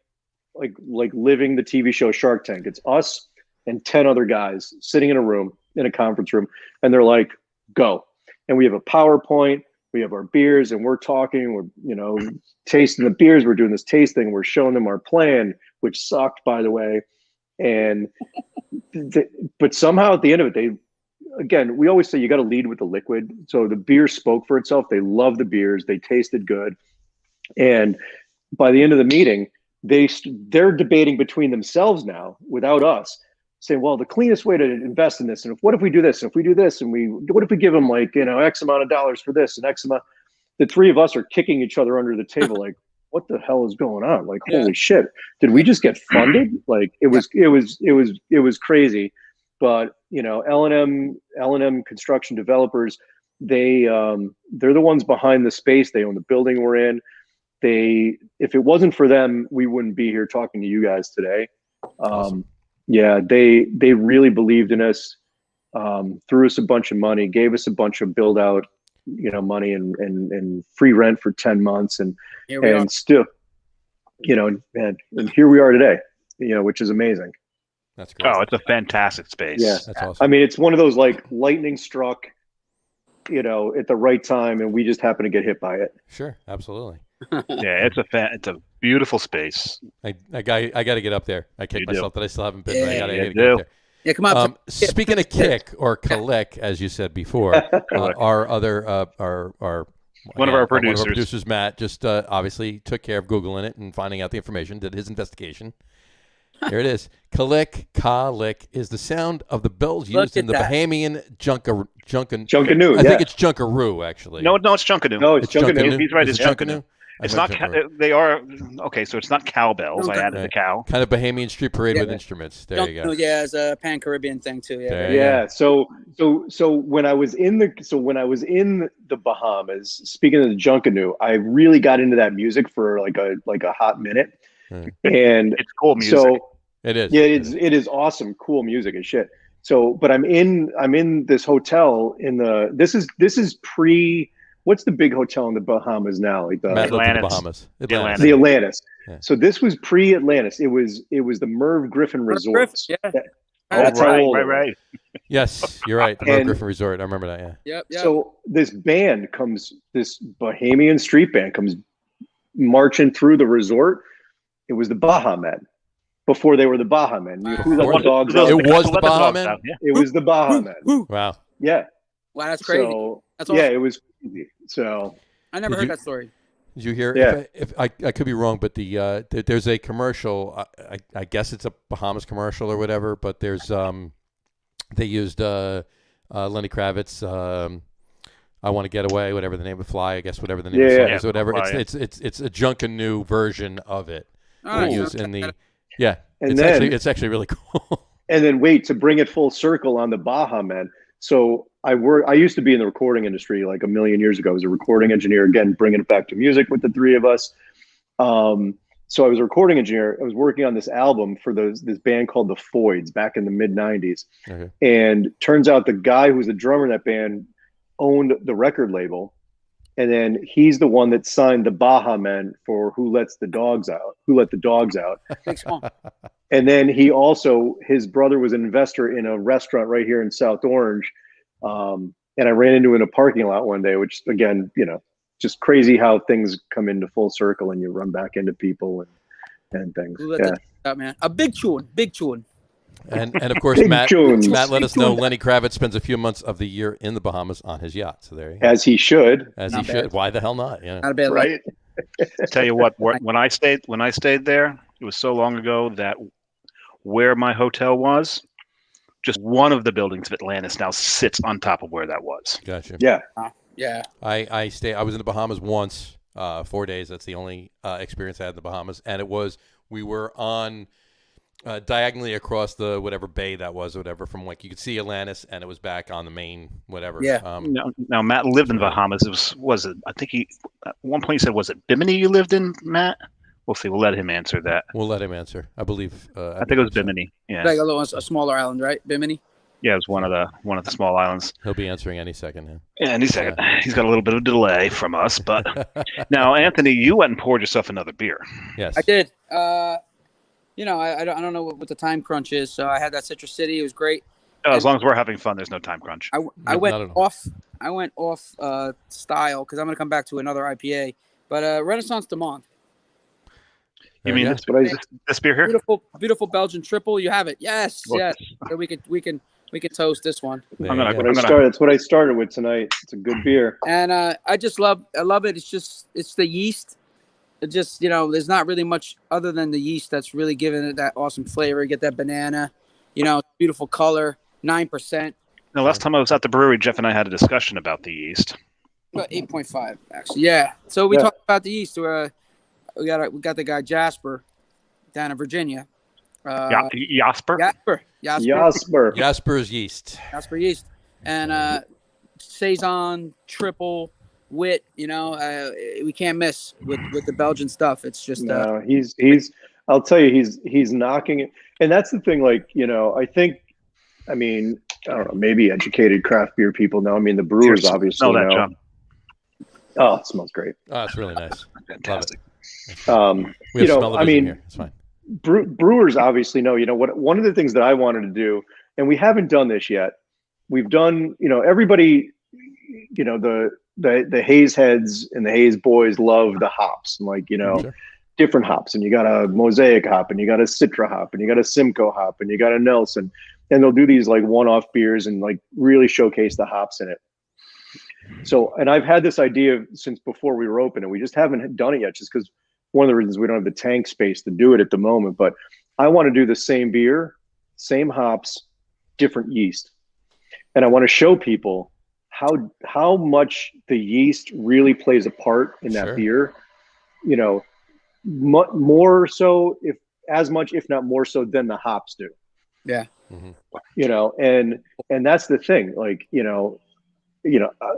living the TV show Shark Tank. It's us and 10 other guys sitting in a conference room, and they're like, go. And we have a PowerPoint. We have our beers, and we're talking. We're tasting the beers. We're doing this tasting. We're showing them our plan, which sucked, by the way. And but somehow at the end of it, we always say you got to lead with the liquid. So the beer spoke for itself. They loved the beers. They tasted good. And by the end of the meeting, they're debating between themselves now, without us, saying, well, the cleanest way to invest in this, and what if we do this, and if we do this, and what if we give them X amount of dollars for this and X amount. The 3 of us are kicking each other under the table, like, what the hell is going on? Like, holy shit, did we just get funded? Like, it was crazy. but L&M construction developers, they're the ones behind the space. They own the building we're in. If it wasn't for them, we wouldn't be here talking to you guys today. Awesome. Yeah, they really believed in us, threw us a bunch of money, gave us a bunch of build out, money and free rent for 10 months. And still, and here we are today, which is amazing. That's great. Oh, it's a fantastic space. Yeah. That's awesome. I mean, it's one of those like lightning struck, at the right time, and we just happen to get hit by it. Sure, absolutely. Yeah, it's a beautiful space. I got to get up there. I kicked myself that I still haven't been. But I got to get up there. Yeah, come on. Speaking of kick or collect, as you said before, our other one of our producers, Matt, just obviously took care of Googling it and finding out the information, did his investigation. There it is. Ka-lick is the sound of the bells used in the Bahamian Junkanoo. Junkanoo. I think it's Junkaroo, actually. No, it's Junkanoo. No, it's Junkanoo. He's right. It's Junkanoo. It's not. They are okay. So it's not cowbells. I added the cow. Kind of Bahamian street parade with instruments. There you go. Yeah, it's a Pan Caribbean thing too. Yeah. Yeah. So when I was in the Bahamas, speaking of the Junkanoo, I really got into that music for like a hot minute. And it's cool music. So it is. Yeah, it is awesome, cool music and shit. So, but I'm in this hotel this is pre. What's the big hotel in the Bahamas now? Like the Atlantis. The Atlantis. Yeah. So this was pre-Atlantis. It was the Merv Griffin Resort. Yeah. That's right. Yes, you're right. The Merv Griffin Resort. I remember that. Yeah. Yep. So this Bahamian street band comes marching through the resort. It was the Baha Men before they were the Baha Men. Who let the dogs out? It was the Baha Men? It was the Baha Men. Wow. Yeah. Wow, that's crazy. So, that's awesome. Yeah, it was crazy. So I never heard that story. Did you hear? Yeah. If I could be wrong, but there's a commercial. I guess it's a Bahamas commercial or whatever. But there's they used Lenny Kravitz. I Want to Get Away, whatever the name of Fly. I guess whatever the name of the song is, whatever. It's a Junkanoo version of it. It's actually really cool. And then to bring it full circle on the Baha Men. So I used to be in the recording industry like a million years ago. I was a recording engineer, again, bringing it back to music with the three of us. So I was a recording engineer. I was working on this album for this band called the Foids back in the mid 90s. Okay. And turns out the guy who was the drummer in that band owned the record label. And then he's the one that signed the Baha Men for Who Let the Dogs Out. And then his brother was an investor in a restaurant right here in South Orange. And I ran into him in a parking lot one day, which again, just crazy how things come into full circle and you run back into people and things. Man. A big tune. And of course, Matt let us know Lenny Kravitz spends a few months of the year in the Bahamas on his yacht. So there you go. As he should. Why the hell not? Yeah. Not a bad right. Tell you what, when I stayed there, it was so long ago that where my hotel was, just one of the buildings of Atlantis now sits on top of where that was. Gotcha. Yeah. Yeah. I was in the Bahamas once, 4 days. That's the only experience I had in the Bahamas. And we were on diagonally across the whatever bay that was, or whatever, from you could see Atlantis, and it was back on the main whatever. Yeah. Now Matt lived in the Bahamas. Was it? I think at one point he said, was it Bimini you lived in, Matt? We'll see. We'll let him answer that. We'll let him answer. I believe. I think it was Bimini. Yeah. Like a smaller island, right? Bimini. Yeah, it was one of the small islands. He'll be answering any second. Yeah, any second. He's got a little bit of delay from us, but now Anthony, you went and poured yourself another beer. Yes, I did. I don't know what the time crunch is, so I had that Citrus City. It was great. As long as we're having fun, there's no time crunch. I went off style because I'm going to come back to another IPA, but Renaissance de Monde. You mean this beer here? Beautiful Belgian triple. You have it. Yes. So we can toast this one. That's what I started with tonight. It's a good beer. And I love it. It's the yeast. It just, there's not really much other than the yeast that's really giving it that awesome flavor. You get that banana, beautiful color, 9%. The last time I was at the brewery, Jeff and I had a discussion about the yeast. About 8.5 actually. Yeah. So we talked about the yeast. We got the guy Jasper down in Virginia, Jasper. Jasper's yeast. Jasper yeast. And Saison, triple, wit, we can't miss with the Belgian stuff. It's just no, he's I'll tell you, he's knocking it. And that's the thing, like, I don't know, maybe educated craft beer people know. I mean, the brewers obviously know. John. Oh, it smells great. Oh, it's really nice. Fantastic. We have smell-o-vision here. It's fine. Brewers obviously know. What? One of the things that I wanted to do, and we haven't done this yet. We've done, everybody, the haze heads and the haze boys love the hops, and Sure. different hops, and you got a mosaic hop, and you got a citra hop, and you got a Simcoe hop, and you got a Nelson, and they'll do these like one-off beers and like really showcase the hops in it. So, and I've had this idea since before we were open, and we just haven't done it yet, just because one of the reasons we don't have the tank space to do it at the moment. But I want to do the same beer, same hops, different yeast, and I want to show people how much the yeast really plays a part in that Sure. beer. More so, if not more so than the hops do. yeah. Mm-hmm. And that's the thing. Like,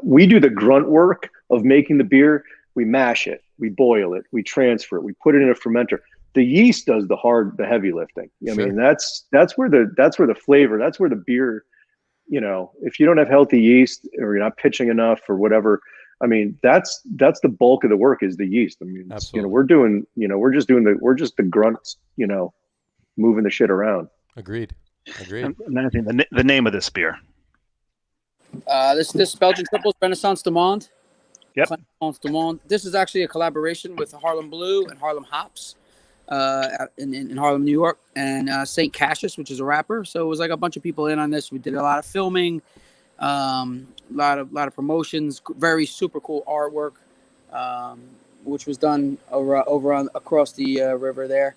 we do the grunt work of making the beer. We mash it, we boil it, we transfer it, we put it in a fermenter. The yeast does the heavy lifting. I mean, that's where the flavor, that's where the beer, if you don't have healthy yeast or you're not pitching enough or whatever, I mean, that's the bulk of the work is the yeast. I mean, we're just the grunts, moving the shit around. Agreed. And the name of this beer. This Belgian triple is Renaissance du Monde. Yep. Renaissance du Monde. This is actually a collaboration with Harlem Blue and Harlem Hops in Harlem, New York, and St. Cassius, which is a rapper. So it was like a bunch of people in on this. We did a lot of filming, a lot of promotions, very super cool artwork, which was done across the river there.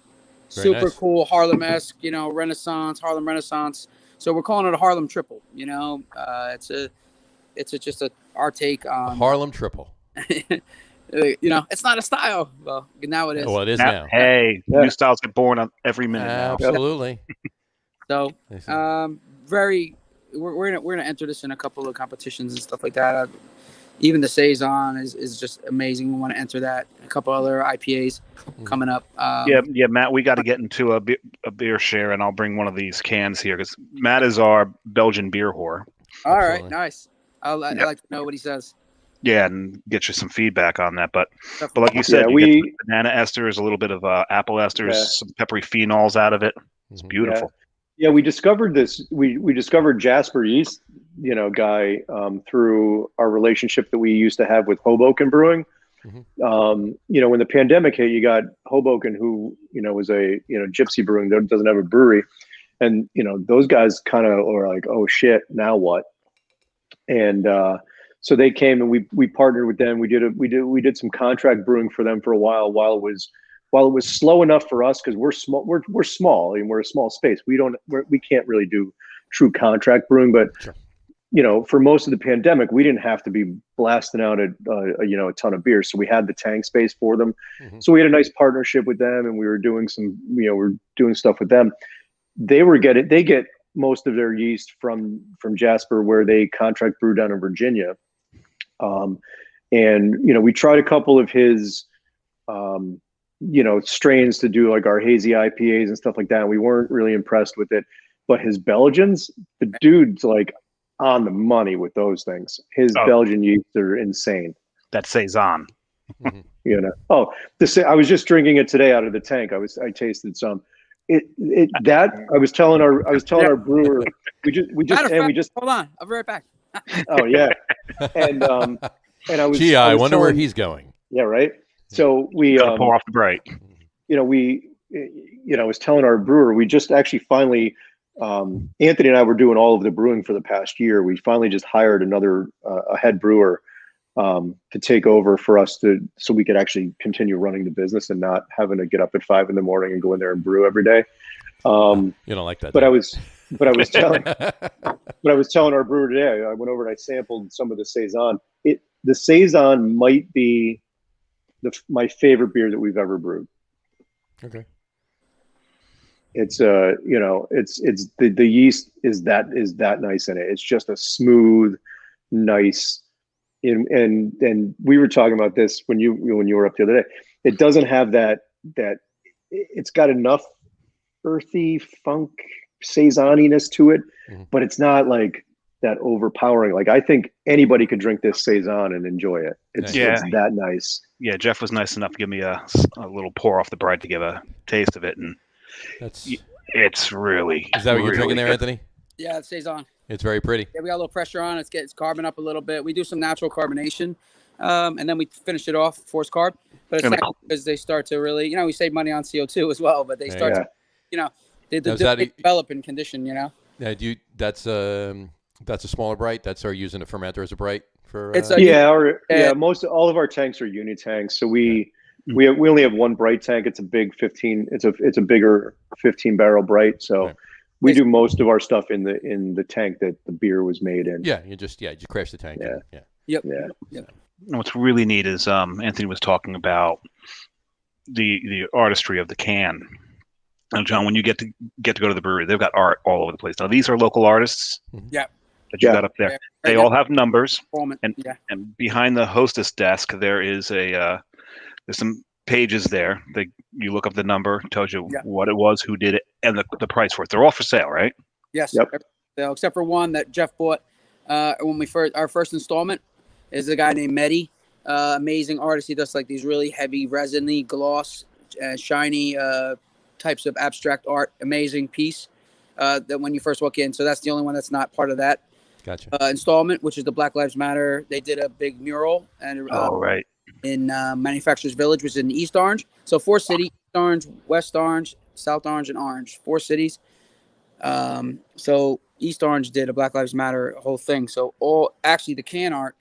Very Super nice. cool Harlem-esque, Harlem Renaissance. So we're calling it a Harlem triple. It's just our take on Harlem triple. It's not a style. Well, now it is. Well, it is now. Hey, new styles get born on every minute now. Absolutely. So, we're gonna enter this in a couple of competitions and stuff like that. Even the Saison is just amazing. We want to enter that. A couple other IPAs coming up. Yeah, Matt, we got to get into a beer share, and I'll bring one of these cans here because Matt is our Belgian beer whore. All right, nice. I'd like to know what he says. Yeah, and get you some feedback on that. But like you said, you get banana esters, a little bit of apple esters, some peppery phenols out of it. It's beautiful. Yeah, we discovered this. We discovered Jasper yeast, guy through our relationship that we used to have with Hoboken Brewing. Mm-hmm. When the pandemic hit, you got Hoboken, who was a gypsy brewing that doesn't have a brewery, and those guys kind of were like, oh shit, now what? And so they came and we partnered with them. We did some contract brewing for them for a while it was slow enough for us because we're small. We're small and we're a small space. We can't really do true contract brewing, but sure. For most of the pandemic, we didn't have to be blasting out a ton of beer. So we had the tank space for them. Mm-hmm. So we had a nice partnership with them, and we were doing we're doing stuff with them. They get most of their yeast from Jasper, where they contract brew down in Virginia. And we tried a couple of his strains to do like our hazy IPAs and stuff like that. And we weren't really impressed with it, but his Belgians, the dude's like on the money with those things. His Belgian yeasts are insane. That Saison. Mm-hmm. I was just drinking it today out of the tank. I tasted some. I was telling our brewer, we just hold on. I'll be right back. Oh yeah. And I wonder where he's going. Yeah. Right. So we pour off the bright. I was telling our brewer, we just actually finally, Anthony and I were doing all of the brewing for the past year. We finally just hired a head brewer to take over for us so we could actually continue running the business and not having to get up at 5 a.m. and go in there and brew every day. You don't like that. But I was telling our brewer today, I went over and I sampled some of the Saison. The Saison might be my favorite beer that we've ever brewed. Okay. It's it's the yeast is that nice in it. It's just a smooth, nice. And we were talking about this when you were up the other day. It doesn't have that it's got enough earthy funk saisoniness to it, but it's not like that overpowering. Like I think anybody could drink this saison and enjoy it. It's that nice. Yeah, Jeff was nice enough to give me a little pour off the bright to give a taste of it, and it's really. Is that what you're drinking there, good. Anthony? Yeah, it stays on. It's very pretty. Yeah, we got a little pressure on. It's carbon up a little bit. We do some natural carbonation, and then we finish it off forced carb. But it's not because they start to really, we save money on CO2 as well. But they start to, they develop in condition. Yeah, that's a smaller bright. That's our using a fermenter as a bright for. Most all of our tanks are uni tanks. So we only have one bright tank. It's a big 15. It's a bigger 15 barrel bright. So. Right. We do most of our stuff in the tank that the beer was made in. Yeah, you crash the tank. Yep. What's really neat is Anthony was talking about the artistry of the can. Now, John, when you get to go to the brewery, they've got art all over the place. Now, these are local artists. Yeah. That you got up there. They all have numbers. And behind the hostess desk, there is there's some pages there that you look up the number, tells you what it was, who did it, and the price for it. They're all for sale, right? Yes. Yep. Except for one that Jeff bought when our first installment is a guy named Mehdi. Amazing artist. He does like these really heavy resiny gloss, shiny types of abstract art. Amazing piece that when you first walk in. So that's the only one that's not part of that. Gotcha. Installment, which is the Black Lives Matter. They did a big mural and right. In Manufacturers Village, which is in East Orange. So 4 cities, East Orange, West Orange, South Orange, and Orange. 4 cities. So East Orange did a Black Lives Matter whole thing. So the can art,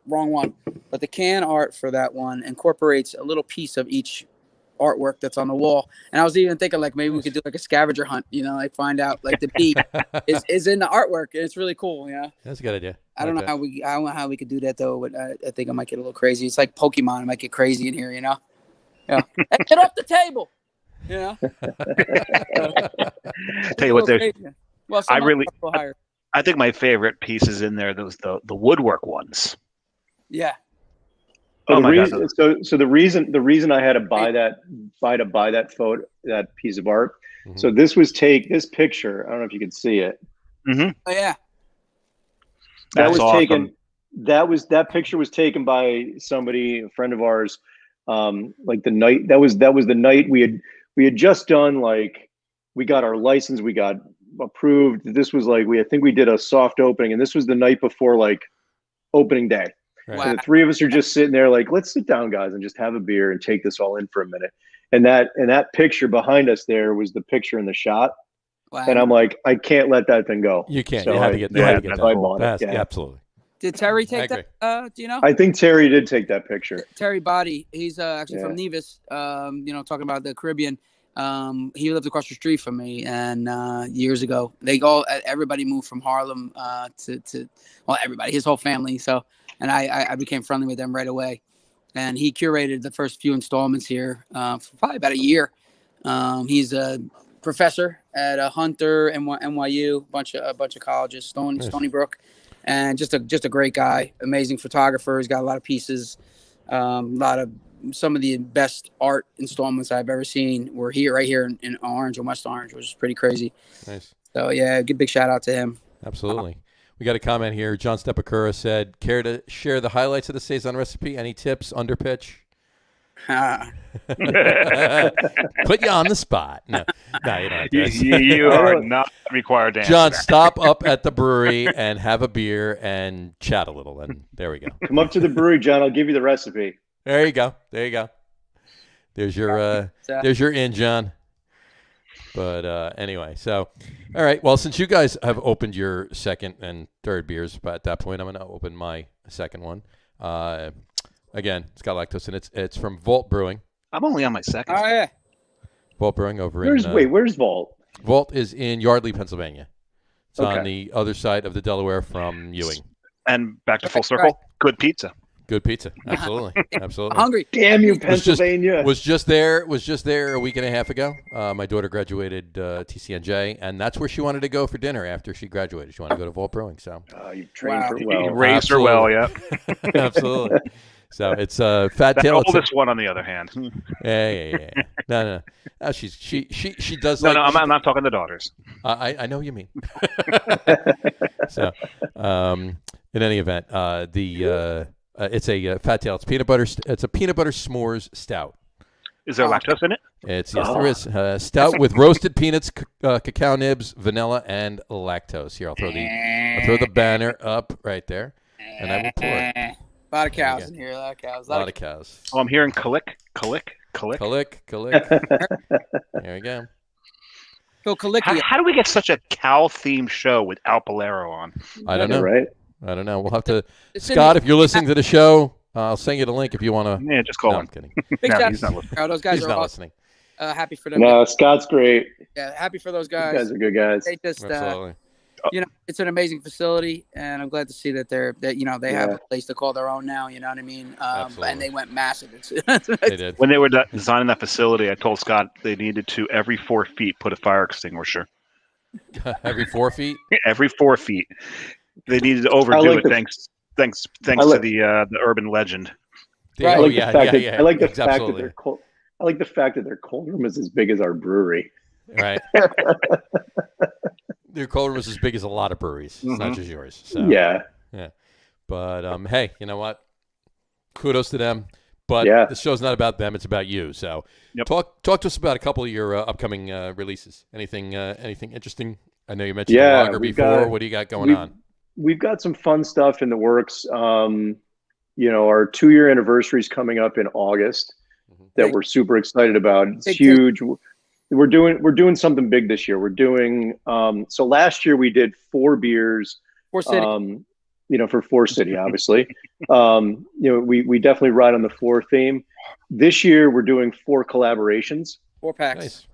wrong one, but the can art for that one incorporates a little piece of each artwork that's on the wall. And I was even thinking like maybe we could do like a scavenger hunt, like find out like the bee is in the artwork, and it's really cool. That's a good idea. I don't know how we could do that though, but I think I might get a little crazy. It's like Pokemon. It might get crazy in here, Yeah. Hey, get off the table. Tell you what, I think my favorite pieces in there, those the woodwork ones. Yeah. So the reason I had to buy that photo, that piece of art. Mm-hmm. So this picture. I don't know if you can see it. Mm-hmm. Oh yeah. That picture was taken by somebody, a friend of ours. Like the night that was the night we had just done, like we got our license, we got approved. This was like I think we did a soft opening, and this was the night before like opening day. Right. Wow. So the three of us are just sitting there like, let's sit down, guys, and just have a beer and take this all in for a minute. And that picture behind us there was the picture in the shot. Wow. And I'm like, I can't let that thing go. You can't. So you have to get that. I bought it. Yeah, absolutely. Did Terry take that? Do you know? I think Terry did take that picture. Terry Body. He's actually from Nevis. Talking about the Caribbean. He lived across the street from me, and years ago, everybody moved from Harlem everybody, his whole family. So, and I became friendly with them right away. And he curated the first few installments here for probably about a year. He's a professor at Hunter and NYU, a bunch of colleges, Stony Brook, and just a great guy. Amazing photographer. He's got a lot of pieces. Some of the best art installments I've ever seen were right here in Orange and West Orange, which is pretty crazy. Nice. So yeah, big shout out to him. Absolutely. We got a comment here. John Stepakura said, care to share the highlights of the Saison recipe? Any tips, under pitch? Put you on the spot. No, you don't. You are not required to answer John, that. Stop up at the brewery and have a beer and chat a little. And there we go. Come up to the brewery, John. I'll give you the recipe. There you go. There's your in, John. But anyway, so all right. Well, since you guys have opened your second and third beers, but at that point, I'm going to open my second one. Again, it's got lactose, and it's from Vault Brewing. I'm only on my second. Oh yeah. Vault Brewing over where's Vault? Vault is in Yardley, Pennsylvania. It's on the other side of the Delaware from Ewing. And back to full circle. Good pizza. Good pizza. Absolutely. Absolutely. Hungry. Damn you, Pennsylvania. Was just there a week and a half ago. My daughter graduated TCNJ, and that's where she wanted to go for dinner after she graduated. She wanted to go to Vault Brewing. So you've trained her well. You raised her well, yeah. Absolutely. So it's Fat The Tail. oldest one, on the other hand. Yeah. No. She does. No, I'm not talking to daughters. I know what you mean. So, in any event, it's a Fat Tail. It's peanut butter. It's a peanut butter s'mores stout. Is there lactose in it? Yes, there is. Stout with roasted peanuts, cacao nibs, vanilla, and lactose. Here, I'll throw the banner up right there, and I will pour it. A lot of cows in here. A lot of cows. A lot of cows. Oh, I'm hearing click. There we go. Phil Kalicki. How do we get such a cow-themed show with Al Polero on? I don't know. Right? I don't know. We'll have to. Scott, if you're listening to the show, I'll send you the link if you want to. Yeah, just call him. I'm kidding. Big No, he's not listening. those guys He's are not awesome. listening. Happy for them. No, Scott's great. Yeah, happy for those You guys. guys are good guys. They just, Absolutely. it's an amazing facility, and I'm glad to see that they have a place to call their own now. You know what I mean? And they went massive. They did. When they were designing that facility, I told Scott they needed to, every 4 feet, put a fire extinguisher. Every 4 feet? Every 4 feet. They needed to overdo it, thanks to the urban legend. I like the fact that I like the fact that their cold room is as big as our brewery. Right. Their cold room is as big as a lot of breweries. It's not just yours. So. Yeah. But hey, you know what? Kudos to them. But the show's not about them; it's about you. So, talk to us about a couple of your upcoming releases. Anything interesting? I know you mentioned the lager before. What do you got going on? We've got some fun stuff in the works. Our 2-year anniversary is coming up in August that we're super excited about. It's huge. We're doing something big this year. We're doing so last year we did 4 beers. Four City. For Four City, obviously. We definitely ride on the 4 theme. This year we're doing 4 collaborations. 4 packs. Nice.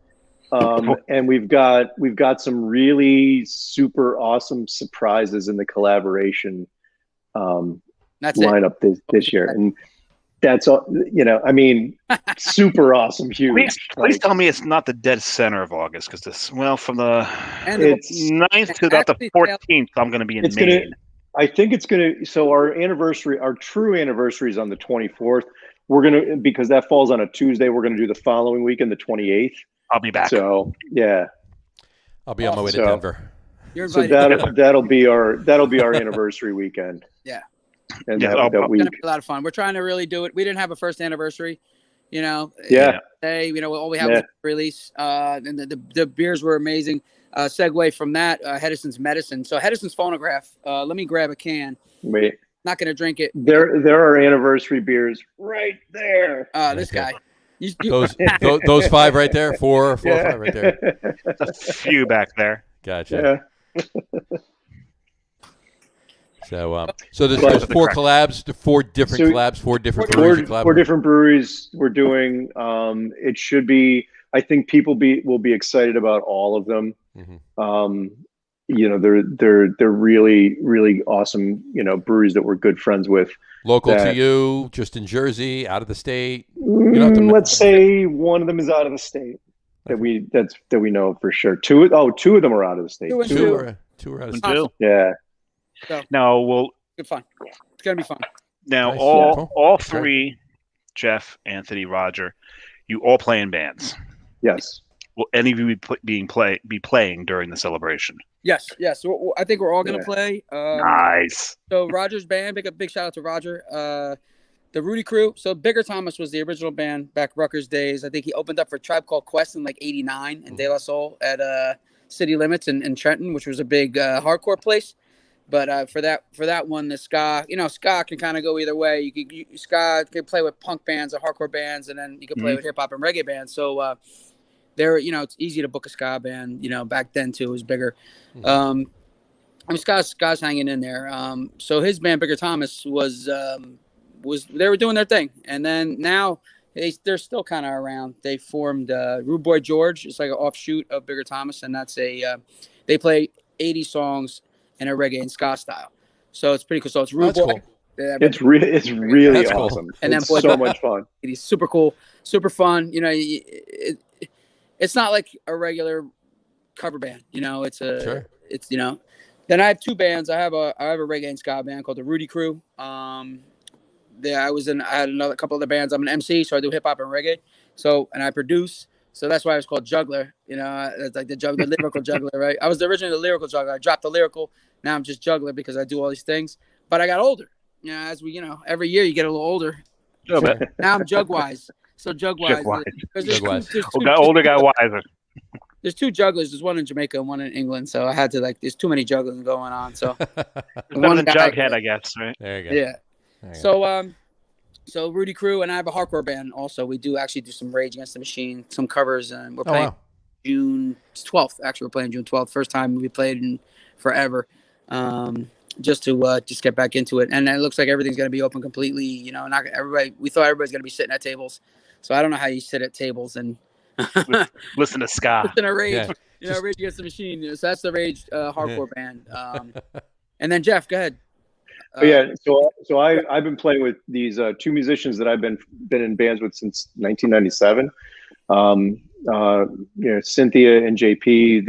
And we've got some really super awesome surprises in the collaboration lineup this year. And that's all, super awesome, huge. Please tell me it's not the dead center of August, because from the 9th to about the 14th, I'm going to be in Maine. I think it's going to, so our true anniversary is on the 24th. We're going to, because that falls on a Tuesday, we're going to do the following weekend, the 28th. I'll be back. So, yeah. I'll be on my way to Denver. You're invited. So that'll be our anniversary weekend. Yeah. And that week. It's gonna be a lot of fun. We're trying to really do it. We didn't have a first anniversary, Yeah. All we have was the release. And the beers were amazing. Segue from that, Hedison's Medicine. So Hedison's Phonograph. Let me grab a can. Wait. Not gonna drink it. There are anniversary beers right there. This guy. Those 5 right there, 4 or 5 right there. A few back there. Gotcha. So there's 4 collabs, 4 different collabs, 4 different breweries. 4 different breweries we're doing. It should be. I think people will be excited about all of them. They're really, really awesome. Breweries that we're good friends with. Local to you, just in Jersey, out of the state. Let's say one of them is out of the state. That we know for sure. 2 of them are out of the state. 2 are out of the state. Yeah. So, now good fun. It's gonna be fun. Now all 3, Jeff, Anthony, Roger, you all play in bands. Yes. Will any of you be playing during the celebration? Yes. So I think we're all gonna play. Nice. So Roger's band, big shout out to Roger. The Rudy Crew. So Bigger Thomas was the original band back Rutgers days. I think he opened up for Tribe Called Quest in like '89 and De La Soul at City Limits in Trenton, which was a big hardcore place. But for that one, the ska, ska can kind of go either way. Ska can play with punk bands or hardcore bands, and then you can play with hip hop and reggae bands. So it's easy to book a ska band. Back then too, it was bigger. Ska's hanging in there. So his band, Bigger Thomas, was they were doing their thing, and then now they're still kind of around. They formed Rude Boy George. It's like an offshoot of Bigger Thomas, and that's they play 80 songs in a reggae and ska style. So it's pretty cool. So it's Rude Boy. Cool. It's really That's cool. awesome. And then it's so much fun. He's super cool, super fun. You know, it's not like a regular cover band. You know, it's you know. Then I have two bands. I have a reggae and ska band called the Rudy Crew. I had another couple other bands. I'm an MC, so I do hip hop and reggae. So, and I produce. So that's why I was called Juggler. You know, it's like the lyrical juggler, right? I was originally the lyrical juggler. I dropped the lyrical. Now I'm just Juggler because I do all these things. But I got older. You know, as we, you know, every year you get a little older. No, but Now I'm Jugwise. So Jugwise. Got older, got wiser. There's two jugglers. There's one in Jamaica and one in England. So I had to there's too many juggling going on. So one than Jughead, I guess, right? There you go. Yeah. So Rudy Crew, and I have a hardcore band also. We do some Rage Against the Machine, some covers, and we're playing June 12th. Actually, we're playing June 12th. First time we played in forever. Just to get back into it. And it looks like everything's going to be open completely. You know, not everybody. We thought everybody's going to be sitting at tables. So I don't know how you sit at tables and listen to ska. Listen to Rage. Yeah. You know, Rage Against the Machine. So that's the Rage hardcore band. And then Jeff, go ahead. So I've been playing with these two musicians that I've been in bands with since 1997. You know, Cynthia and JP.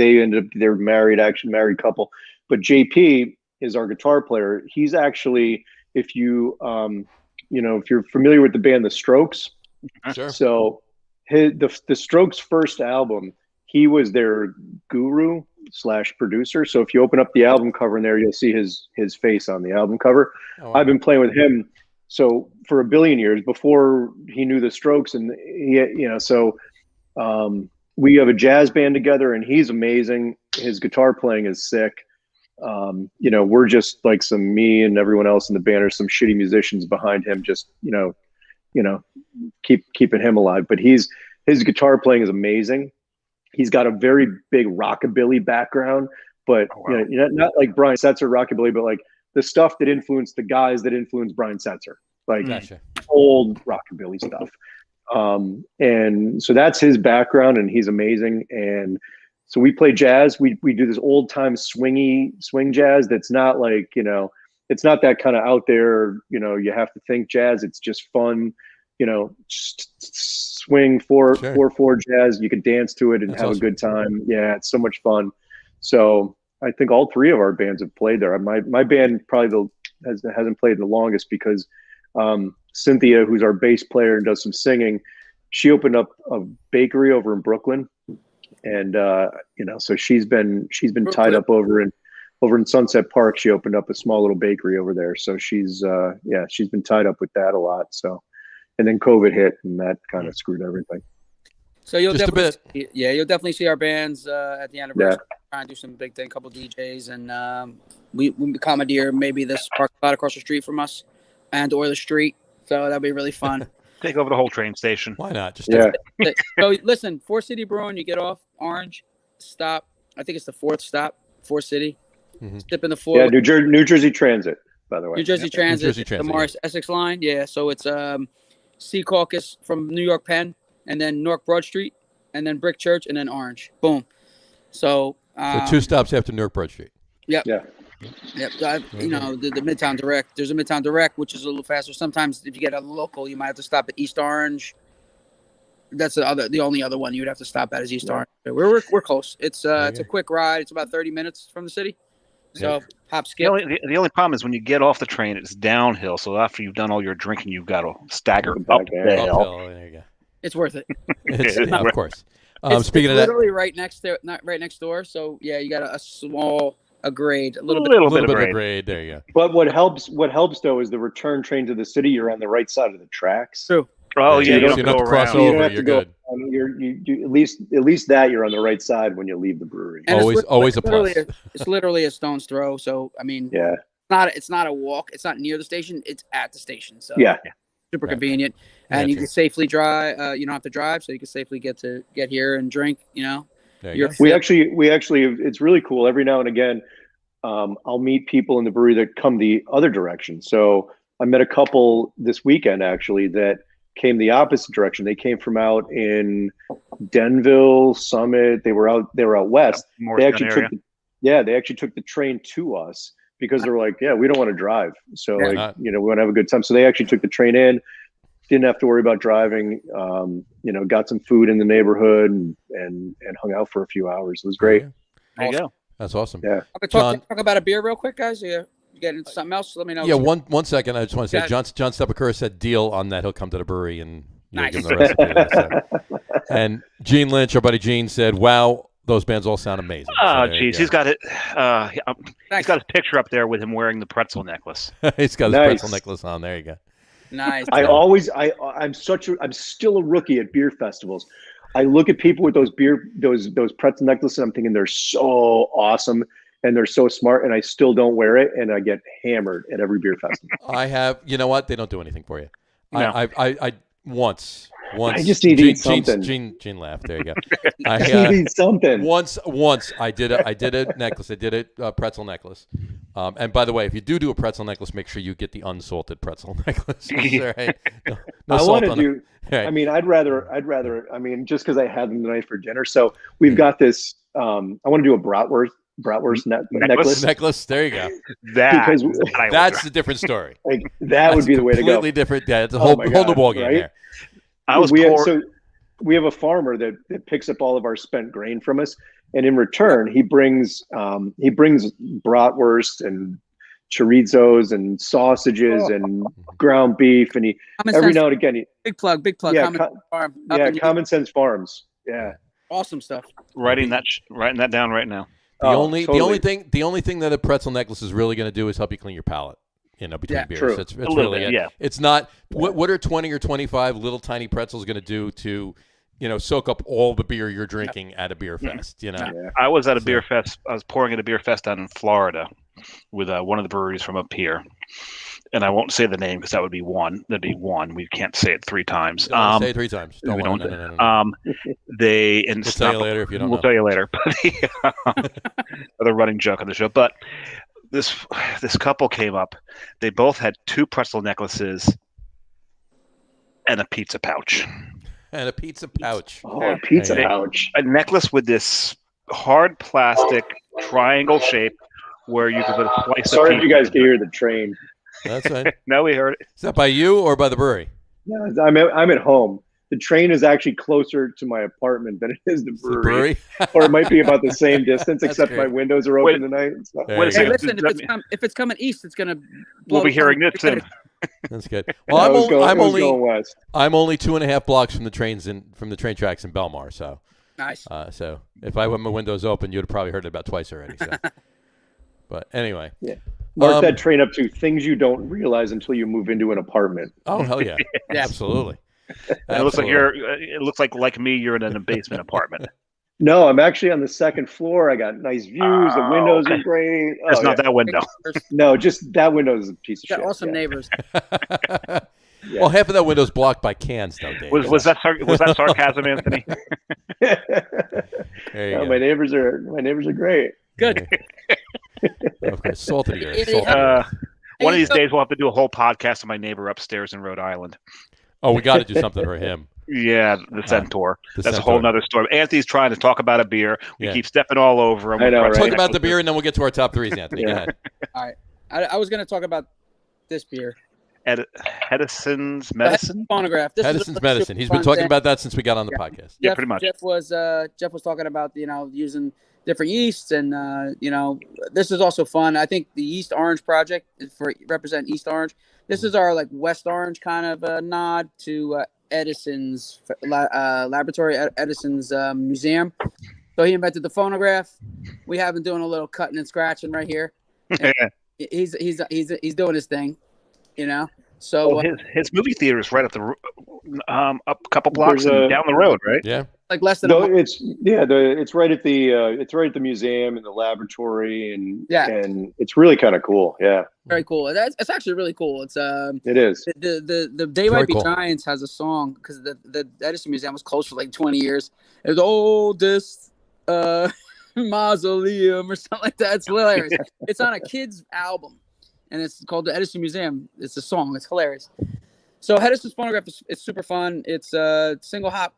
They're married couple. But JP is our guitar player. He's actually, if you're familiar with the band The Strokes. Sure. So the Strokes' first album, he was their guru / producer. So if you open up the album cover in there, you'll see his face on the album cover. Oh, wow. I've been playing with him for a billion years before he knew the Strokes, and we have a jazz band together, and he's amazing. His guitar playing is sick. You know, we're just like me and everyone else in the band are some shitty musicians behind him, just keeping him alive. But his guitar playing is amazing. He's got a very big rockabilly background, but not like Brian Setzer rockabilly, but like the stuff that influenced the guys that influenced Brian Setzer, like old rockabilly stuff. And so that's his background, and he's amazing. And so we play jazz. We do this old time swing jazz. That's not like, you know, it's not that kind of out there, you know, you have to think jazz. It's just fun, you know, swing 4/4 jazz. You can dance to it and have a good time. Yeah, it's so much fun. So I think all three of our bands have played there. My band probably hasn't played the longest because Cynthia, who's our bass player and does some singing, she opened up a bakery over in Brooklyn. And you know, so she's been tied up over in Sunset Park. She opened up a small little bakery over there. So she's been tied up with that a lot. So, and then COVID hit, and that kind of screwed everything. So you'll definitely see our bands at the anniversary. Trying to do some big thing, couple DJs, and we commandeer maybe this parking lot across the street from us, or the street. So that'll be really fun. Take over the whole train station. Why not? Just So listen, Four City Brewing, you get off Orange, stop. I think it's the fourth stop, Four City. Mm-hmm. Step in the floor. Yeah, New Jersey Transit, by the way. New Jersey Transit, the Morris Essex line. Yeah, so it's Sea Caucus from New York Penn, and then North Broad Street, and then Brick Church, and then Orange. Boom. So 2 stops after North Broad Street. Yep. Yeah. Yep. You know, the Midtown Direct. There's a Midtown Direct, which is a little faster. Sometimes if you get a local, you might have to stop at East Orange. That's the only other one you would have to stop at is East Orange. We're close. It's a quick ride. It's about 30 minutes from the city. So hop skip. The only problem is when you get off the train, it's downhill. So after you've done all your drinking, you've got to stagger up the hill. There you go. It's worth it. Of course. Speaking of that, literally not right next door. So yeah, you got a small grade, a little bit of a grade. There you go. But what helps though is the return train to the city. You're on the right side of the tracks. True. Oh yeah, you don't have to cross over. You don't have You're to go. good. You at least that you're on the right side when you leave the brewery. And always a plus. It's literally a stone's throw. So I mean, it's not a walk. It's not near the station. It's at the station. So super convenient, and you can safely drive. You don't have to drive, so you can safely get here and drink. You know, we actually it's really cool. Every now and again, I'll meet people in the brewery that come the other direction. So I met a couple this weekend actually that came the opposite direction. They came from out in Denville, Summit. They were out west. They actually took the train to us because they're like, yeah, we don't want to drive. So Yeah. like, we want to have a good time. So they actually took the train in, didn't have to worry about driving, got some food in the neighborhood and hung out for a few hours. It was great. There you go. That's awesome. Yeah. Okay, John- talk about a beer real quick, guys. You get into something else? Let me know. Yeah, one second. I just want to say, Yeah. John Stepakura said deal on that. He'll come to the brewery and Nice. give him the recipe. So. And Gene Lynch, our buddy Gene, said, "Wow, those bands all sound amazing." Oh, So geez, he's got it. He's got his picture up there with him wearing the pretzel necklace. he's got his Nice. pretzel necklace on. There you go. Nice. I'm still a rookie at beer festivals. I look at people with those pretzel necklaces. I'm thinking they're so awesome and they're so smart, and I still don't wear it, and I get hammered at every beer festival. I have. You know what? They don't do anything for you. No. I once. I just need to eat something. Gene laughed. There you go. I need something. Once I did a necklace. I did a pretzel necklace. And by the way, if you do a pretzel necklace, make sure you get the unsalted pretzel necklace. Right? No I salt want to on do. it. Right. I mean, I'd rather. I mean, just because I had them tonight for dinner. So we've got this. I want to do a bratwurst necklace. Necklace. There you go. Because That's a different story. like that would be the way to go. Completely different. Yeah, it's a Oh whole my new God, ball game right? there. We have a farmer that picks up all of our spent grain from us, and in return, he brings bratwurst and chorizos and sausages and ground beef, and every now and again, big plug. Yeah, Farm. Common Sense Farms. Yeah, Awesome stuff. Writing that down right now. The only thing that a pretzel necklace is really going to do is help you clean your palate. Between beers. true. It's little really bit, it. yeah. It's not what are 20 or 25 little tiny pretzels going to do to, soak up all the beer you're drinking at a beer fest. Yeah. I was at a beer fest. I was pouring at a beer fest down in Florida with one of the breweries from up here, and I won't say the name because that would be one. That'd be one. We can't say it three times. Say it three times. We don't. No. They and We'll tell you later if you don't We'll know. tell you later. Another running joke on the show, but. This couple came up. They both had 2 pretzel necklaces and a pizza pouch. And a pizza pouch. Oh, a pizza Hey. pouch. A necklace with this hard plastic triangle shape where you could put a slice Sorry of if pizza. you guys can hear the train. That's right. No, we heard it. Is that by you or by the brewery? Yeah, I'm at home. The train is actually closer to my apartment than it is the It's the brewery. brewery? Or it might be about the same distance, That's except great. my windows are open tonight. So. There Wait a you second. go. Hey, listen, if it's coming east, it's gonna. We'll be hearing this soon. That's good. I Well, was I'm going west. only 2.5 blocks from the train tracks in Belmar. So, Nice. so if I had my windows open, you'd have probably heard it about twice already. So, but anyway. Yeah. Mark that train up to things you don't realize until you move into an apartment. Oh hell yeah! Yeah. Absolutely. It looks like Absolutely. It looks like me. You're in a basement apartment. No, I'm actually on the second floor. I got nice views. The windows okay. are great. It's not that window. No, just that window is a piece of Got shit. awesome Yeah. neighbors. Yeah. Well, half of that window's blocked by cans, though, Dave. Was that sarcasm, Anthony? There you No, go. my neighbors are great. Good. Okay, salted here. It- Salted Uh, earth. one of these days we'll have to do a whole podcast of my neighbor upstairs in Rhode Island. Oh, we got to do something for him. Yeah, the Centaur. The That's a Centaur. whole nother story. Anthony's trying to talk about a beer. We Yeah. keep stepping all over him. I know, We're right? Talk about the beer, and then we'll get to our top threes, Anthony. Go Yeah. ahead. All right. I was gonna talk about this beer. Edison's Medicine. Phonograph. This is Edison's a medicine. super He's been fun talking thing. about that since we got on the podcast. Yeah, pretty much. Jeff was talking about using different yeasts, and this is also fun. I think the East Orange project is for represent East Orange. This is our West Orange kind of nod to Edison's laboratory, Edison's museum. So he invented the phonograph. We have been doing a little cutting and scratching right here. And he's doing his thing, So His movie theater is right up up a couple blocks There's and down the road, right? Yeah. less than No, a month. it's right at the museum and the laboratory, and Yeah. and it's really kind of cool. Yeah, Very cool. It's actually really cool. It's it is. the They Very Might Be cool. Giants has a song because the Edison Museum was closed for 20 years. It was the oldest mausoleum or something like that. It's hilarious. It's on a kid's album, and it's called the Edison Museum. It's a song. It's hilarious. So Edison's phonograph is super fun. It's single hop,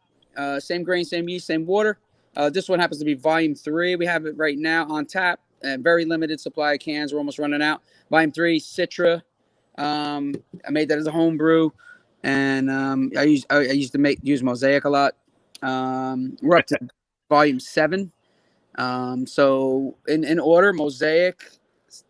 same grain, same yeast, same water. This one happens to be volume 3. We have it right now on tap. very limited supply of cans. We're almost running out. Volume 3, Citra. I made that as a home brew, and I used to use Mosaic a lot. We're up to Volume 7. So in order: Mosaic,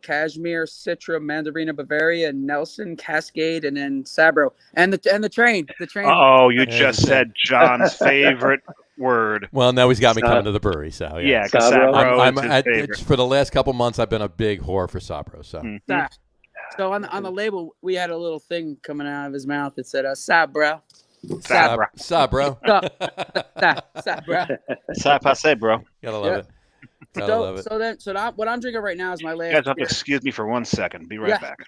Cashmere, Citra, Minervino, Bavaria, Nelson, Cascade, and then Sabro, and the train. Oh, you just said John's favorite word. Well, now he's got me coming to the brewery, so yeah, because Sabro is his favorite. For the last couple months, I've been a big whore for Sabro. So, so on the label, we had a little thing coming out of his mouth that said Sabro. Sabro. Sabro. Sabro. Sabro, bro. Gotta love it. Gotta love it. So what I'm drinking right now is my last. You guys have to beer. excuse me for 1 second. Be right back.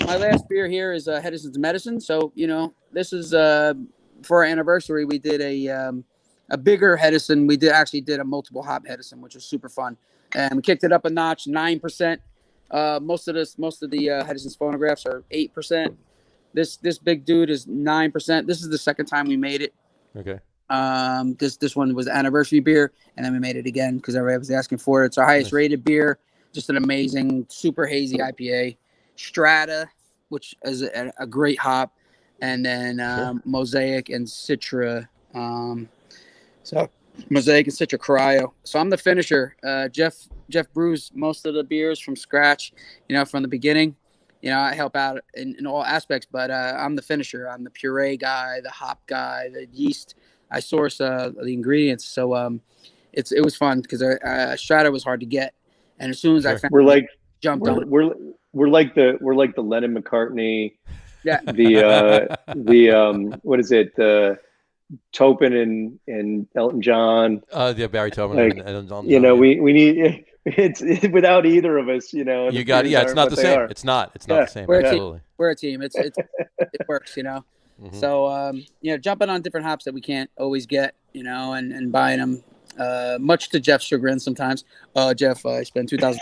My last beer here is Hedison's Medicine. So this is for our anniversary. We did a bigger Hedison. We did a multiple hop Hedison, which was super fun, and we kicked it up a notch. 9%. Most of the Hedison's phonographs are 8%. This big dude is 9%. This is the second time we made it. Okay. This one was the anniversary beer, and then we made it again because everybody was asking for it. It's our highest rated beer. Just an amazing, super hazy IPA. Strata, which is a great hop, and then Mosaic and Citra. So Mosaic and Citra Cryo. So I'm the finisher. Jeff brews most of the beers from scratch, from the beginning. I help out in all aspects, but I'm the finisher. I'm the puree guy, the hop guy, the yeast. I source the ingredients. So it was fun because Strata was hard to get, and as soon as I found jumped on it. We're like the Lennon McCartney. Yeah. The what is it? The Topin and Elton John. Yeah, Barry Topin and Elton John. We need it's without either of us. You got it's not the same. It's not the same. Absolutely. We're a team. It works. Mm-hmm. So jumping on different hops that we can't always get. And buying them. Much to Jeff's chagrin sometimes. Jeff, I spent $2,000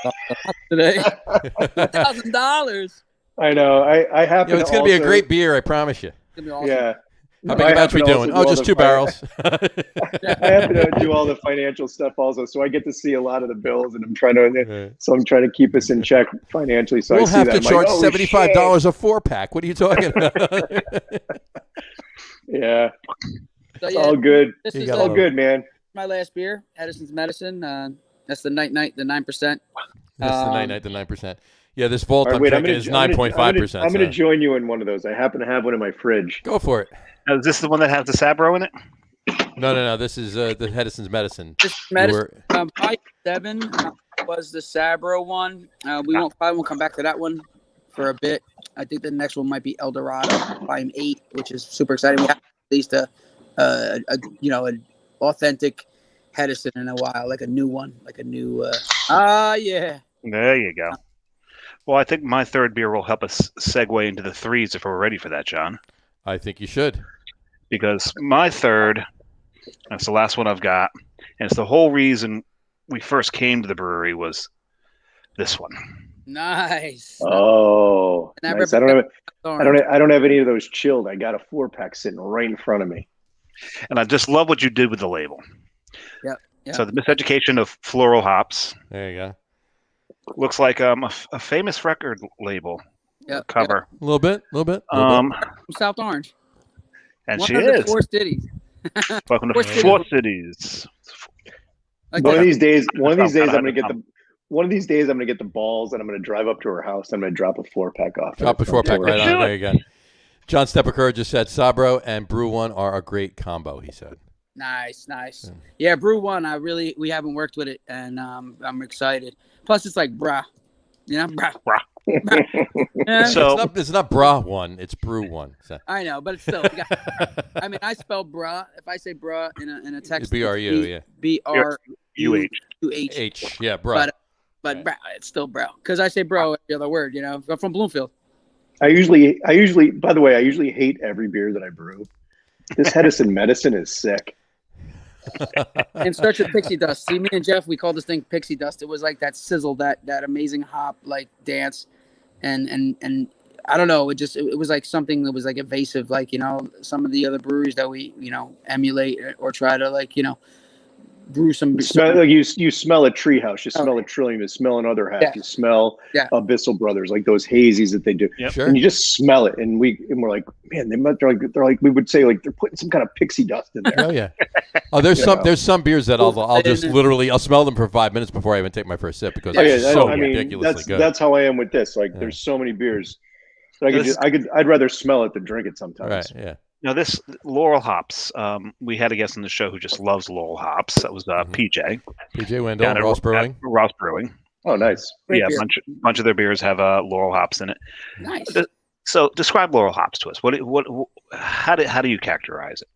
today. $2,000. I know. I happen. It's going to be a great beer. I promise you. It's going to be awesome. Yeah. How big a batch we doing? Just 2 barrels. I have to do all the financial stuff also, so I get to see a lot of the bills, and I'm trying to keep us in check financially. So we'll have to charge $75 a 4-pack. What are you talking about? Yeah. So, it's all good. It's all good, man. My last beer, Hedison's Medicine. That's the night, the 9%. That's the night, the 9%. Yeah, this vault I'm drinking is 9.5%. I'm going to join you in one of those. I happen to have one in my fridge. Go for it. Is this the one that has the Sabro in it? No. This is the Hedison's Medicine. This medicine, Volume 7 was the Sabro one. We won't come back to that one for a bit. I think the next one might be El Dorado, Volume 8, which is super exciting. We have at least an authentic Hedison in a while, like a new one, yeah. There you go. Well, I think my third beer will help us segue into the threes if we're ready for that, John. I think you should. Because my third, that's the last one I've got, and it's the whole reason we first came to the brewery was this one. Nice. Oh, nice. I don't have any of those chilled. I got a 4-pack sitting right in front of me. And I just love what you did with the label. Yep. So the miseducation of floral hops. There you go. Looks like a famous record label cover. A little bit. From South Orange. And one she of is. The 4 cities. Welcome to Four Cities. One of these days, I'm gonna get the balls, and I'm gonna drive up to her house. I'm gonna drop a 4-pack off. Drop a 4-pack right on. There you go. John Steppaker just said Sabro and Brew One are a great combo. He said. Nice. Yeah, Brew One. We haven't worked with it, and I'm excited. Plus, it's like brah, brah. Yeah. So it's not Bra One, it's Brew One. So. I know, but it's still. I spell bra. If I say bra in a text, BRU, yeah. BRUH. Yeah, bra. But bra, it's still bro. Because I say bro every other word. I'm from Bloomfield. I usually, by the way, I usually hate every beer that I brew. This Hedison Medicine is sick. And search of pixie dust. See, me and Jeff, we call this thing pixie dust. It was like that sizzle, that amazing hop like dance, and I don't know. It was like something that was like evasive, like some of the other breweries that we emulate or try to brew some. Like you smell a treehouse, you smell a Trillium, you smell another half, you smell Abyssal Brothers, like those hazies that they do, and you just smell it. And we're like, man, they're like we would say like they're putting some kind of pixie dust in there. Oh yeah. Oh, there's some beers that I'll just literally I'll smell them for 5 minutes before I even take my first sip because it's so ridiculously good. That's how I am with this. Like there's so many beers that I'd rather smell it than drink it sometimes. Right. Yeah. Now this Laurel hops, we had a guest on the show who just loves Laurel hops. That was PJ. PJ Wendell, Ross Brewing. Ross Brewing. Oh, nice. Great beer. Bunch of their beers have Laurel hops in it. Nice. So describe Laurel hops to us. How do you characterize it?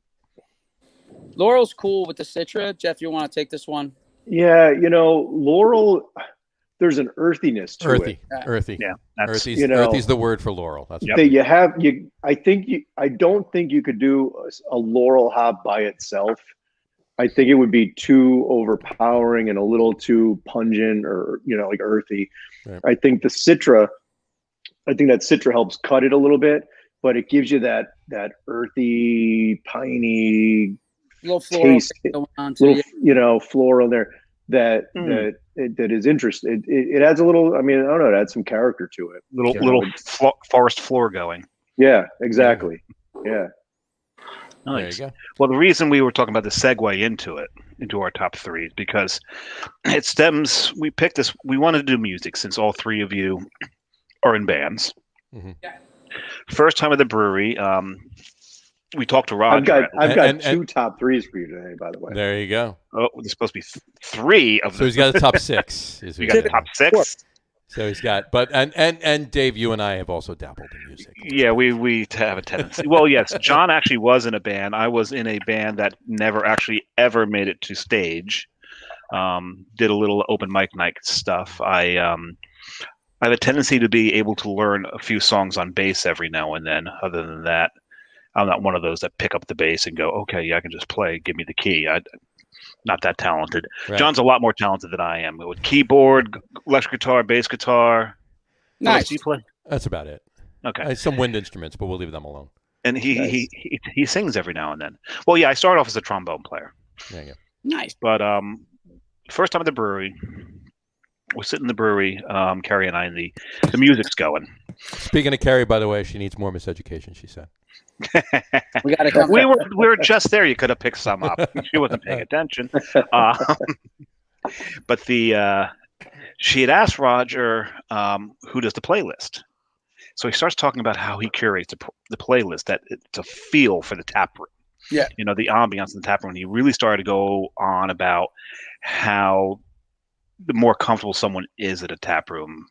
Laurel's cool with the Citra. Jeff, you want to take this one? Yeah, Laurel. There's an earthiness to it. Earthy. Yeah, earthy's the word for Laurel. That's I don't think you could do a Laurel hop by itself. I think it would be too overpowering and a little too pungent or like earthy. Right. I think that Citra helps cut it a little bit, but it gives you that earthy, piney little floral taste, floral there. That is interesting. It adds a little. I mean, I don't know. It adds some character to it. Little forest floor going. Yeah, exactly. Yeah. Nice. There you go. Well, the reason we were talking about the segue into our top three, is because it stems. We picked this. We wanted to do music since all three of you are in bands. Mm-hmm. Yeah. First time at the brewery. We talked to Roger. I've got two top threes for you today, by the way. There you go. Oh, there's supposed to be three of them. So he's got a top six. We got the top six. So he's got, but and Dave, you and I have also dabbled in music. Yeah, we have a tendency. Well, yes, John actually was in a band. I was in a band that never actually ever made it to stage. Did a little open mic night stuff. I have a tendency to be able to learn a few songs on bass every now and then. Other than that, I'm not one of those that pick up the bass and go, okay, yeah, I can just play. Give me the key. Not that talented. Right. John's a lot more talented than I am. With keyboard, electric guitar, bass guitar. Nice. Do you play? That's about it. Okay. Some wind instruments, but we'll leave them alone. And he sings every now and then. Well, yeah, I started off as a trombone player. There you go. Nice. But first time at the brewery, we're sitting in the brewery, Carrie and I, and the music's going. Speaking of Carrie, by the way, she needs more miseducation, she said. We got to come. We were just there. You could have picked some up. She wasn't paying attention. But she had asked Roger who does the playlist. So he starts talking about how he curates the playlist, that it's a feel for the tap room. Yeah. The ambiance in the tap room. He really started to go on about how the more comfortable someone is at a tap room,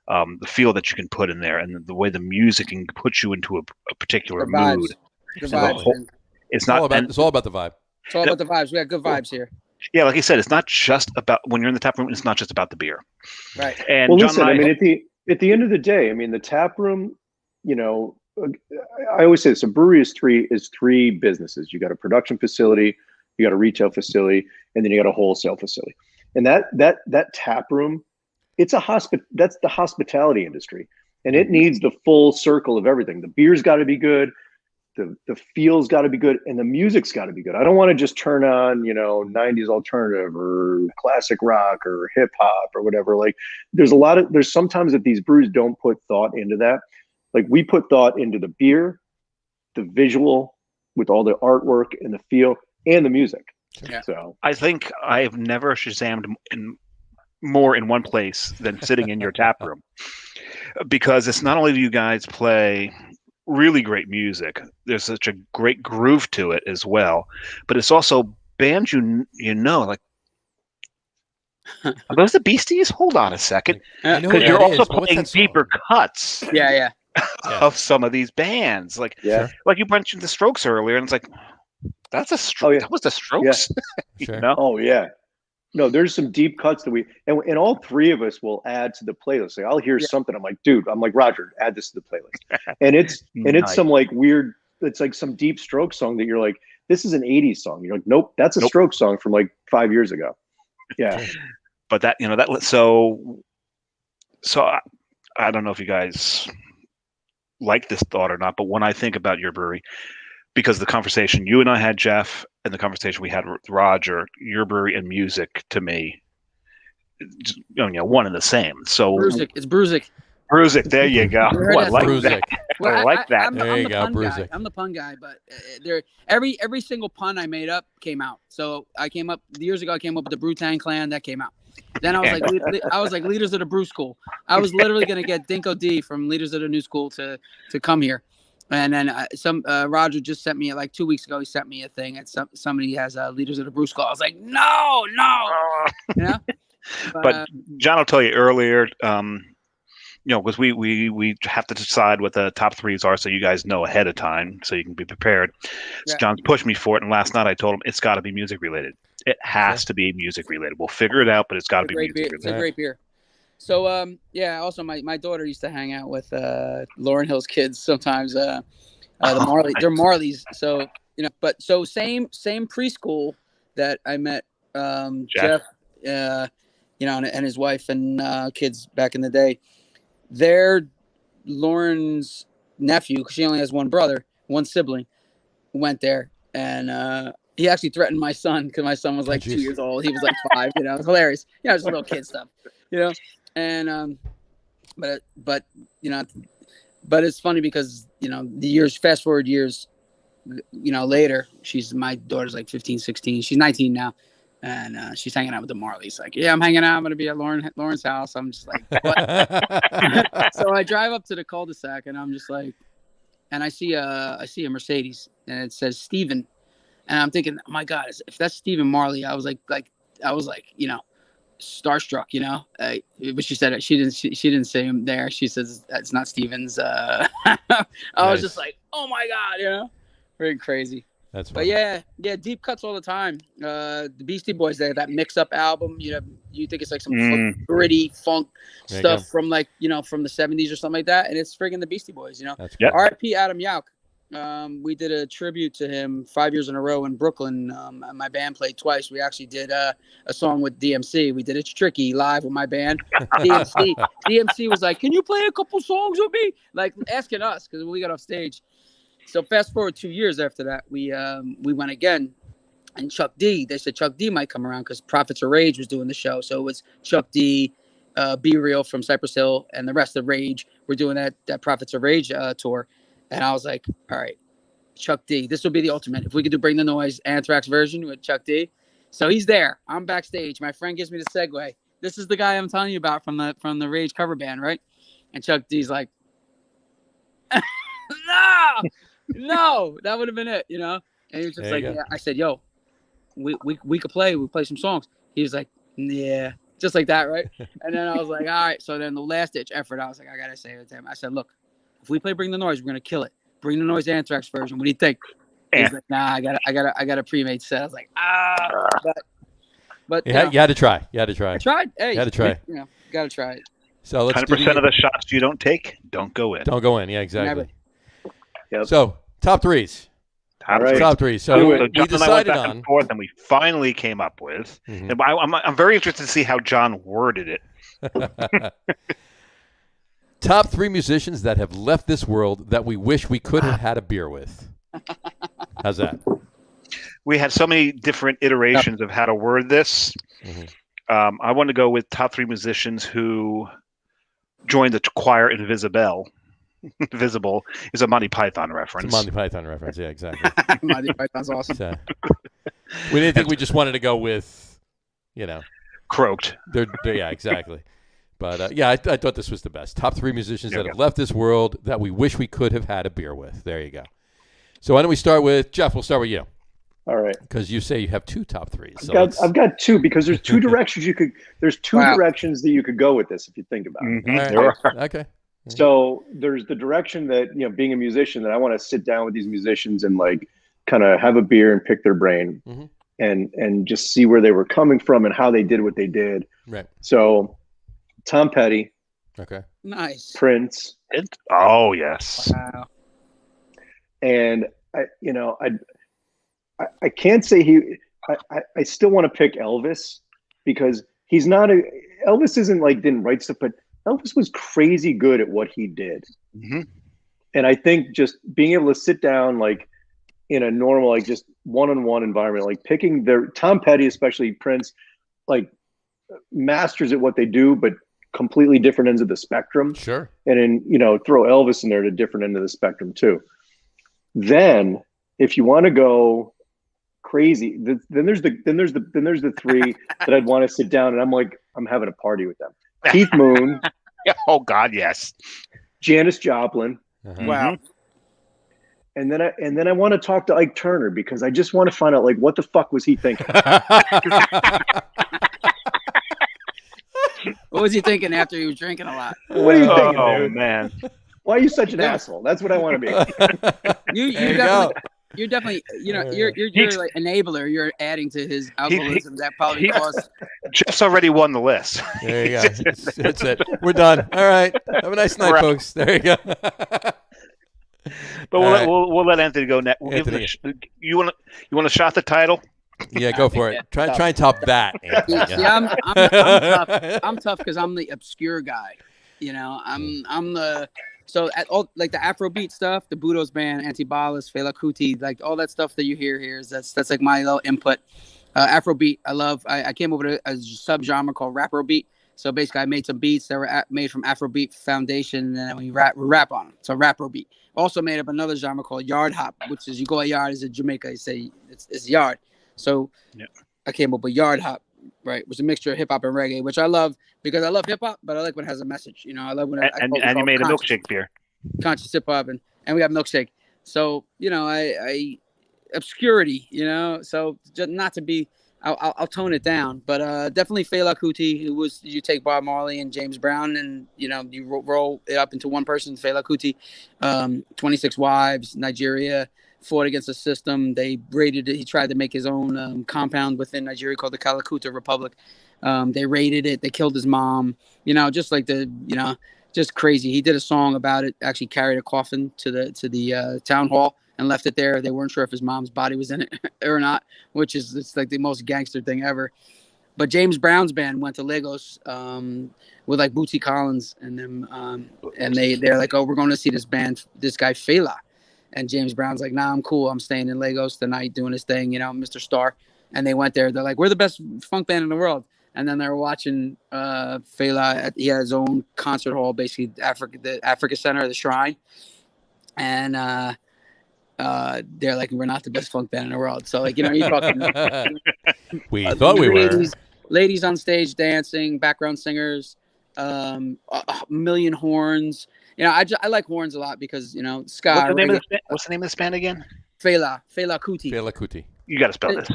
the feel that you can put in there, and the way the music can put you into a particular mood. It's all about the vibe. It's all about the vibe. It's all about the vibes. We got good vibes here. Yeah, like I said, it's not just about when you're in the tap room. It's not just about the beer. Right. And well, listen. At the end of the day, the tap room. I always say this: a brewery is three businesses. You got a production facility, you got a retail facility, and then you got a wholesale facility. And that tap room, that's the hospitality industry, and it needs the full circle of everything. The beer's got to be good, the feel's got to be good, and the music's got to be good. I don't want to just turn on 90s alternative or classic rock or hip hop or whatever. Like there's sometimes that these breweries don't put thought into that. Like we put thought into the beer, the visual with all the artwork and the feel and the music. Yeah. So I think I've never Shazammed more in one place than sitting in your tap room, because it's not only do you guys play really great music, there's such a great groove to it as well, but it's also bands like, are those the Beasties? Hold on a second, because you're also playing deeper cuts. Yeah. Of some of these bands, like you mentioned the Strokes earlier, and it's like, that's a Stroke. Oh, yeah. That was the Strokes. Yeah. Sure. Oh yeah. No, there's some deep cuts that and all three of us will add to the playlist. Like I'll hear something, I'm like, dude, Roger, add this to the playlist. And it's it's some like weird, it's like some deep Stroke song that you're like, this is an 80s song. You're like, nope, that's a Stroke song from like 5 years ago. Yeah. But that so I don't know if you guys like this thought or not, but when I think about your brewery, because the conversation you and I had, Jeff, in the conversation we had with Roger, your brewery and music to me, one and the same. So Bruzik. It's Bruzik. Bruzik, there you go. You heard I that like Bruzik. that. Well, I like that. I'm There you the go, pun guy. Bruzik. I'm the pun guy, but every single pun I made up came out. So years ago. I came up with the Brutang Clan. That came out. Then I was like Leaders of the Brew School. I was literally gonna get Dinko D from Leaders of the New School to come here, and then Roger just sent me like 2 weeks ago. He sent me a thing that somebody has Leaders of the Brew School. I was like, no, you know. But John will tell you earlier. Because we have to decide what the top threes are, so you guys know ahead of time, so you can be prepared. So John's pushed me for it, and last night I told him it's got to be music related. It has to be music related. We'll figure it out, but it's got to be music related. It's a great beer. So also my daughter used to hang out with Lauryn Hill's kids sometimes. The Marley, they're Marleys. So but same preschool that I met Jeff, and his wife and kids back in the day. They're Lauren's nephew, because she only has one sibling, went there, and he actually threatened my son, because my son was like 2 years old. He was like 5. It was hilarious. Just little kid stuff, and but it's funny because fast forward years, later, my daughter's like 15, 16. She's 19 now. And she's hanging out with the Marleys. Like, yeah, I'm hanging out. I'm going to be at Lauren's house. I'm just like, what? So I drive up to the cul-de-sac, and I'm just like, and I see a Mercedes, and it says Steven. And I'm thinking, oh my God, if that's Stephen Marley, I was like, starstruck, but she said it. She didn't say him there. She says that's not Steven's. I was just like, oh my God, very crazy. That's funny. But yeah, deep cuts all the time. The Beastie Boys, that mix-up album, you think it's like some gritty funk stuff from from the 70s or something like that, and it's friggin' the Beastie Boys, R.I.P. Adam Yauch. We did a tribute to him 5 years in a row in Brooklyn. My band played twice. We actually did a song with DMC. We did It's Tricky live with my band. DMC was like, can you play a couple songs with me? Like, asking us, because we got off stage. So fast forward 2 years after that, we went again, and Chuck D. They said Chuck D might come around because Prophets of Rage was doing the show. So it was Chuck D, Be Real from Cypress Hill, and the rest of Rage. We're doing that Prophets of Rage tour, and I was like, all right, Chuck D. This would be the ultimate if we could do Bring the Noise Anthrax version with Chuck D. So he's there. I'm backstage. My friend gives me the segue. This is the guy I'm telling you about from the Rage cover band, right? And Chuck D's like, no, that would have been it, And he was just like, yeah. I said, yo, we could play. We play some songs. He was like, yeah, just like that, right? And then I was like, all right. So then the last ditch effort, I was like, I gotta say it to him. I said, look, if we play Bring the Noise, we're gonna kill it. Bring the Noise Anthrax version. What do you think? He's like, nah, I got a pre-made set. I was like, but you had to try. I tried. Hey, you had to try. Gotta try it. So let's 100% of the shots you don't take don't go in. Don't go in. Yeah, exactly. Never. Yep. So top threes. Top three. So we decided on. And forth, and we finally came up with. Mm-hmm. And I'm very interested to see how John worded it. Top 3 musicians that have left this world that we wish we could have had a beer with. How's that? We had so many different iterations of how to word this. Mm-hmm. I want to go with top 3 musicians who joined the choir in Visible is a Monty Python reference. It's a Monty Python reference, yeah, exactly. Monty Python's awesome. So, we didn't think we just wanted to go with, Croaked. Yeah, exactly. But, I thought this was the best. Top 3 musicians that have left this world that we wish we could have had a beer with. There you go. So why don't we start with, Jeff, we'll start with you. All right. Because you say you have 2 top 3s. So I've got 2 because there's 2 directions there's 2 directions that you could go with this if you think about it. Mm-hmm. Right. Okay. So there's the direction that, being a musician, that I want to sit down with these musicians and like kind of have a beer and pick their brain and just see where they were coming from and how they did what they did. Right. So Tom Petty. Okay. Nice. Prince. Oh, yes. Wow. And I can't say I still want to pick Elvis because he's not Elvis isn't like didn't write stuff, but Elvis was crazy good at what he did. Mm-hmm. And I think just being able to sit down, like, in a normal, like just one-on-one environment, like picking Tom Petty, especially Prince, like masters at what they do, but completely different ends of the spectrum. Sure. And then, throw Elvis in there at a different end of the spectrum too. Then if you want to go crazy, then there's the three that I'd want to sit down and I'm having a party with them. Keith Moon. Oh God, yes. Janis Joplin. Uh-huh. Wow. And then I want to talk to Ike Turner because I just want to find out like what the fuck was he thinking? What was he thinking after he was drinking a lot? What are you thinking, Oh dude? man. Why are you such an asshole? That's what I want to be. You're definitely, you're like enabler. You're adding to his alcoholism. That probably caused. Jeff's already won the list. There you go. That's it. We're done. All right. Have a nice night, Right. folks. There you go. But we'll let Anthony go next. Anthony. You want to shot the title? Yeah, go for it. Try and top that. Anthony. See, I'm tough. I'm tough because I'm the obscure guy. I'm the. So at all like the Afrobeat stuff, the Budos band, Antibalas, Fela Kuti, like all that stuff that you hear here is that's like my little input. Afrobeat, I love. I came up with a subgenre called Raprobeat. So basically, I made some beats that were made from Afrobeat Foundation, and then we rap on them. So Raprobeat. Also made up another genre called Yard Hop, which is you go a yard is in Jamaica, you say it's yard. So I came up with Yard Hop, right? It was a mixture of hip hop and reggae, which I love because I love hip hop, but I like when it has a message. I love when and you made a milkshake beer. Conscious hip hop, and we got milkshake. So I obscurity, so just not to be. I'll tone it down, but definitely Fela Kuti, who was you take Bob Marley and James Brown, and you roll it up into one person. Fela Kuti, 26 Wives, Nigeria, fought against the system. They raided it. He tried to make his own compound within Nigeria called the Calacuta Republic. They raided it. They killed his mom. Just like just crazy. He did a song about it. Actually carried a coffin to the town hall and left it there. They weren't sure if his mom's body was in it or not, which is it's like the most gangster thing ever. But James Brown's band went to Lagos with like Bootsy Collins and them, and they're like, oh, we're going to see this guy Fela. And James Brown's like, nah, I'm cool. I'm staying in Lagos tonight doing this thing, Mr. Star. And they went there. They're like, we're the best funk band in the world. And then they were watching Fela. He had his own concert hall, basically the Africa Center, the Shrine. And they're like, we're not the best funk band in the world. So like, you're talking. We thought we were. Ladies on stage dancing, background singers, a million horns. I like horns a lot because ska. What's the name of this band again? Fela Kuti. Fela Kuti. You got to spell this.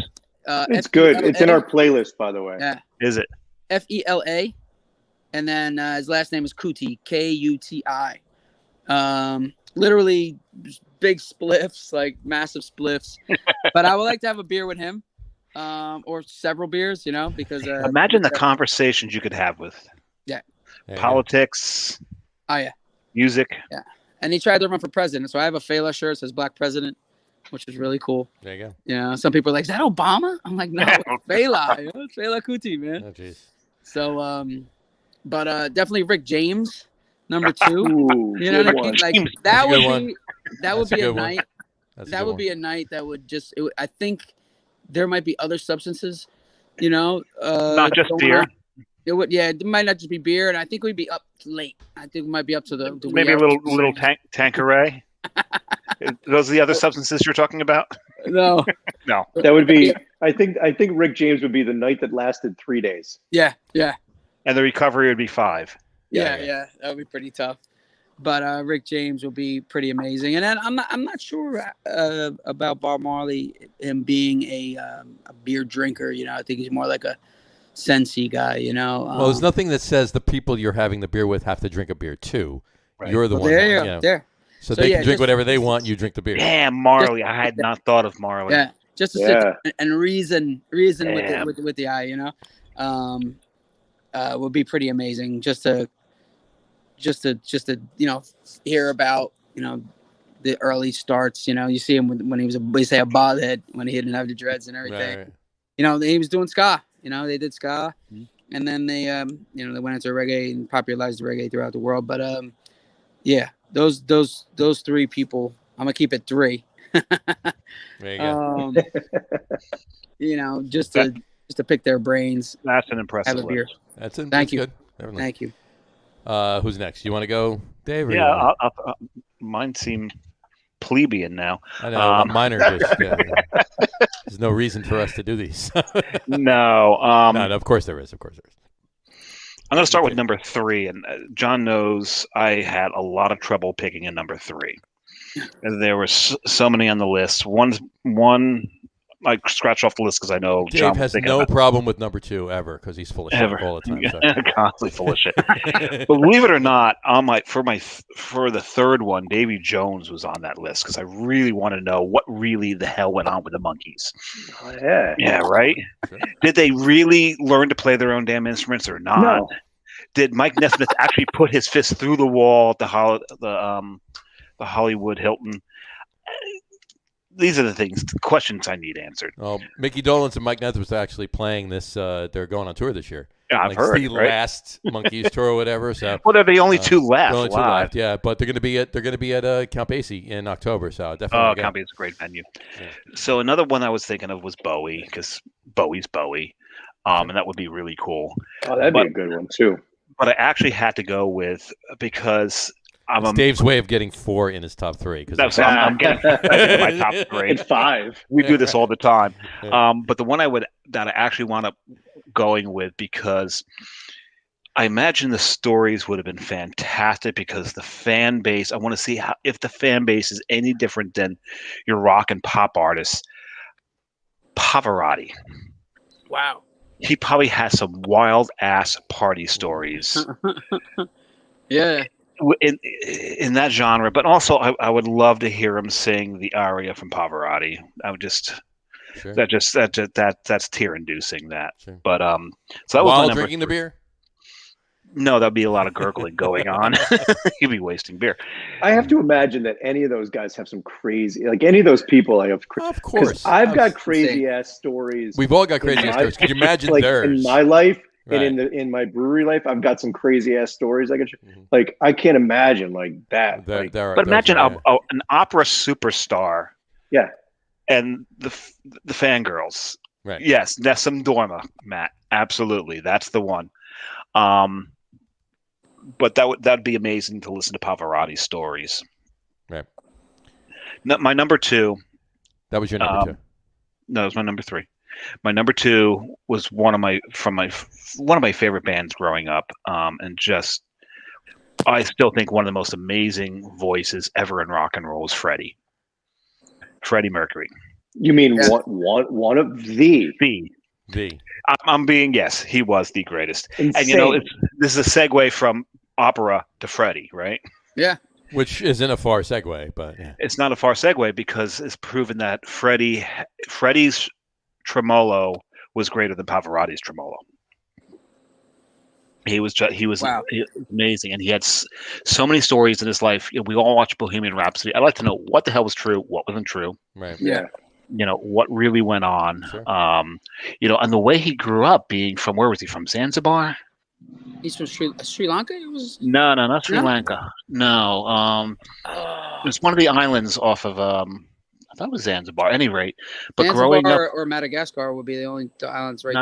It's good. It's in our playlist, by the way. Yeah. Is it? Fela, and then his last name is Kuti, Kuti. Literally big spliffs, like massive spliffs. But I would like to have a beer with him, or several beers, because imagine the conversations you could have with. Yeah. Politics. Oh yeah. Music. Yeah. And he tried to run for president, so I have a Fela shirt that says Black President, which is really cool. There you go. Some people are like, is that Obama? I'm like, no, it's Fela. It's Fela Kuti, man. Oh, jeez. So, but definitely Rick James, number 2. Ooh, You know what I mean? Like that would be a night. That would be a night that would just. I think there might be other substances, not just beer. It would, yeah. It might not just be beer, and I think we'd be up late. I think we might be up to the maybe a little Tanqueray. Those are the other substances you're talking about? No. No. That would be. I think Rick James would be the night that lasted 3 days. Yeah. And the recovery would be 5. Yeah. That would be pretty tough. But Rick James will be pretty amazing. And then I'm not sure about Bob Marley, him being a beer drinker. I think he's more like a sensey guy. Well, there's nothing that says the people you're having the beer with have to drink a beer too. Right. You're the one. There. So they can drink whatever they want. You drink the beer. Yeah, Marley. I had not thought of Marley. Yeah, just to sit and reason with the eye. Would be pretty amazing. Just to hear about the early starts. You see him when he was a bald head when he didn't have the dreads and everything. Right. He was doing ska. They did ska, and then they they went into reggae and popularized the reggae throughout the world. But yeah. Those 3 people, I'm gonna keep it 3. There you go. Just to pick their brains. That's an impressive Have a beer. list. Thank you. Good. Thank you. Who's next? You want to go, Dave? Or Yeah, mine seem plebeian now. I know. Mine are just. There's no reason for us to do these. No. No, of course there is. Of course there is. I'm going to start with number 3, and John knows I had a lot of trouble picking a number 3. There were so many on the list. One I scratched off the list because I know Dave John has no problem with number 2 ever because he's full of shit all the time. So. Constantly full of shit. Believe it or not, for the third one, Davy Jones was on that list because I really want to know what really the hell went on with the Monkees. Oh, yeah. Yeah, right. Sure. Did they really learn to play their own damn instruments or not? No. Did Mike Nesmith actually put his fist through the wall at the Hollywood Hilton? These are the questions I need answered. Well, Mickey Dolenz and Mike Nesmith are actually playing this. They're going on tour this year. Yeah, I've heard. The last Monkees tour or whatever. So. Well, they're the only 2 left. Only 2 left. Yeah, but they're going to be at Count Basie in October. So definitely. Count Basie's a great venue. Yeah. So another one I was thinking of was Bowie because Bowie's Bowie, and that would be really cool. Oh, that'd be a good one too. But I actually had to go with because. It's Dave's way of getting 4 in his top 3. I'm getting my top 3. It's 5. We do this all the time. Yeah. But the one that I actually wound up going with because I imagine the stories would have been fantastic because the fan base. I want to see if the fan base is any different than your rock and pop artists. Pavarotti. Wow. He probably has some wild ass party stories. Yeah. In that genre, but also I would love to hear him sing the aria from Pavarotti. I would just that's tear inducing. That, sure. But so that while was drinking the beer. No, that'd be a lot of gurgling going on. You'd be wasting beer. I have to imagine that any of those guys have some crazy, like any of those people. I have, of course, I've got crazy ass stories. We've all got crazy ass stories. Could you imagine theirs in my life? Right. And in my brewery life, I've got some crazy ass stories. Like I can't imagine like that. But imagine an opera superstar. Yeah. And the fangirls. Right. Yes, Nessun Dorma, Matt. Absolutely, that's the one. But that'd be amazing to listen to Pavarotti's stories. Right. No, my number 2. That was your number 2. No, it was my number 3. My number 2 was one of my favorite bands growing up, and just I still think one of the most amazing voices ever in rock and roll is Freddie Mercury. You mean one of the? I'm being he was the greatest. Insane. And this is a segue from opera to Freddie, right? Yeah. Which isn't a far segue, but yeah. It's not a far segue because it's proven that Freddie's tremolo was greater than Pavarotti's tremolo. He was amazing, and he had so many stories in his life. We all watched Bohemian Rhapsody. I'd like to know what the hell was true, what wasn't true. Right. Yeah. What really went on. Sure. And the way he grew up, being from, where was he from? Zanzibar? He's from Sri Lanka. No, not Sri Lanka. No, it's one of the islands off of I thought it was Zanzibar. At any rate, but Zanzibar growing up, or Madagascar would be the only islands there.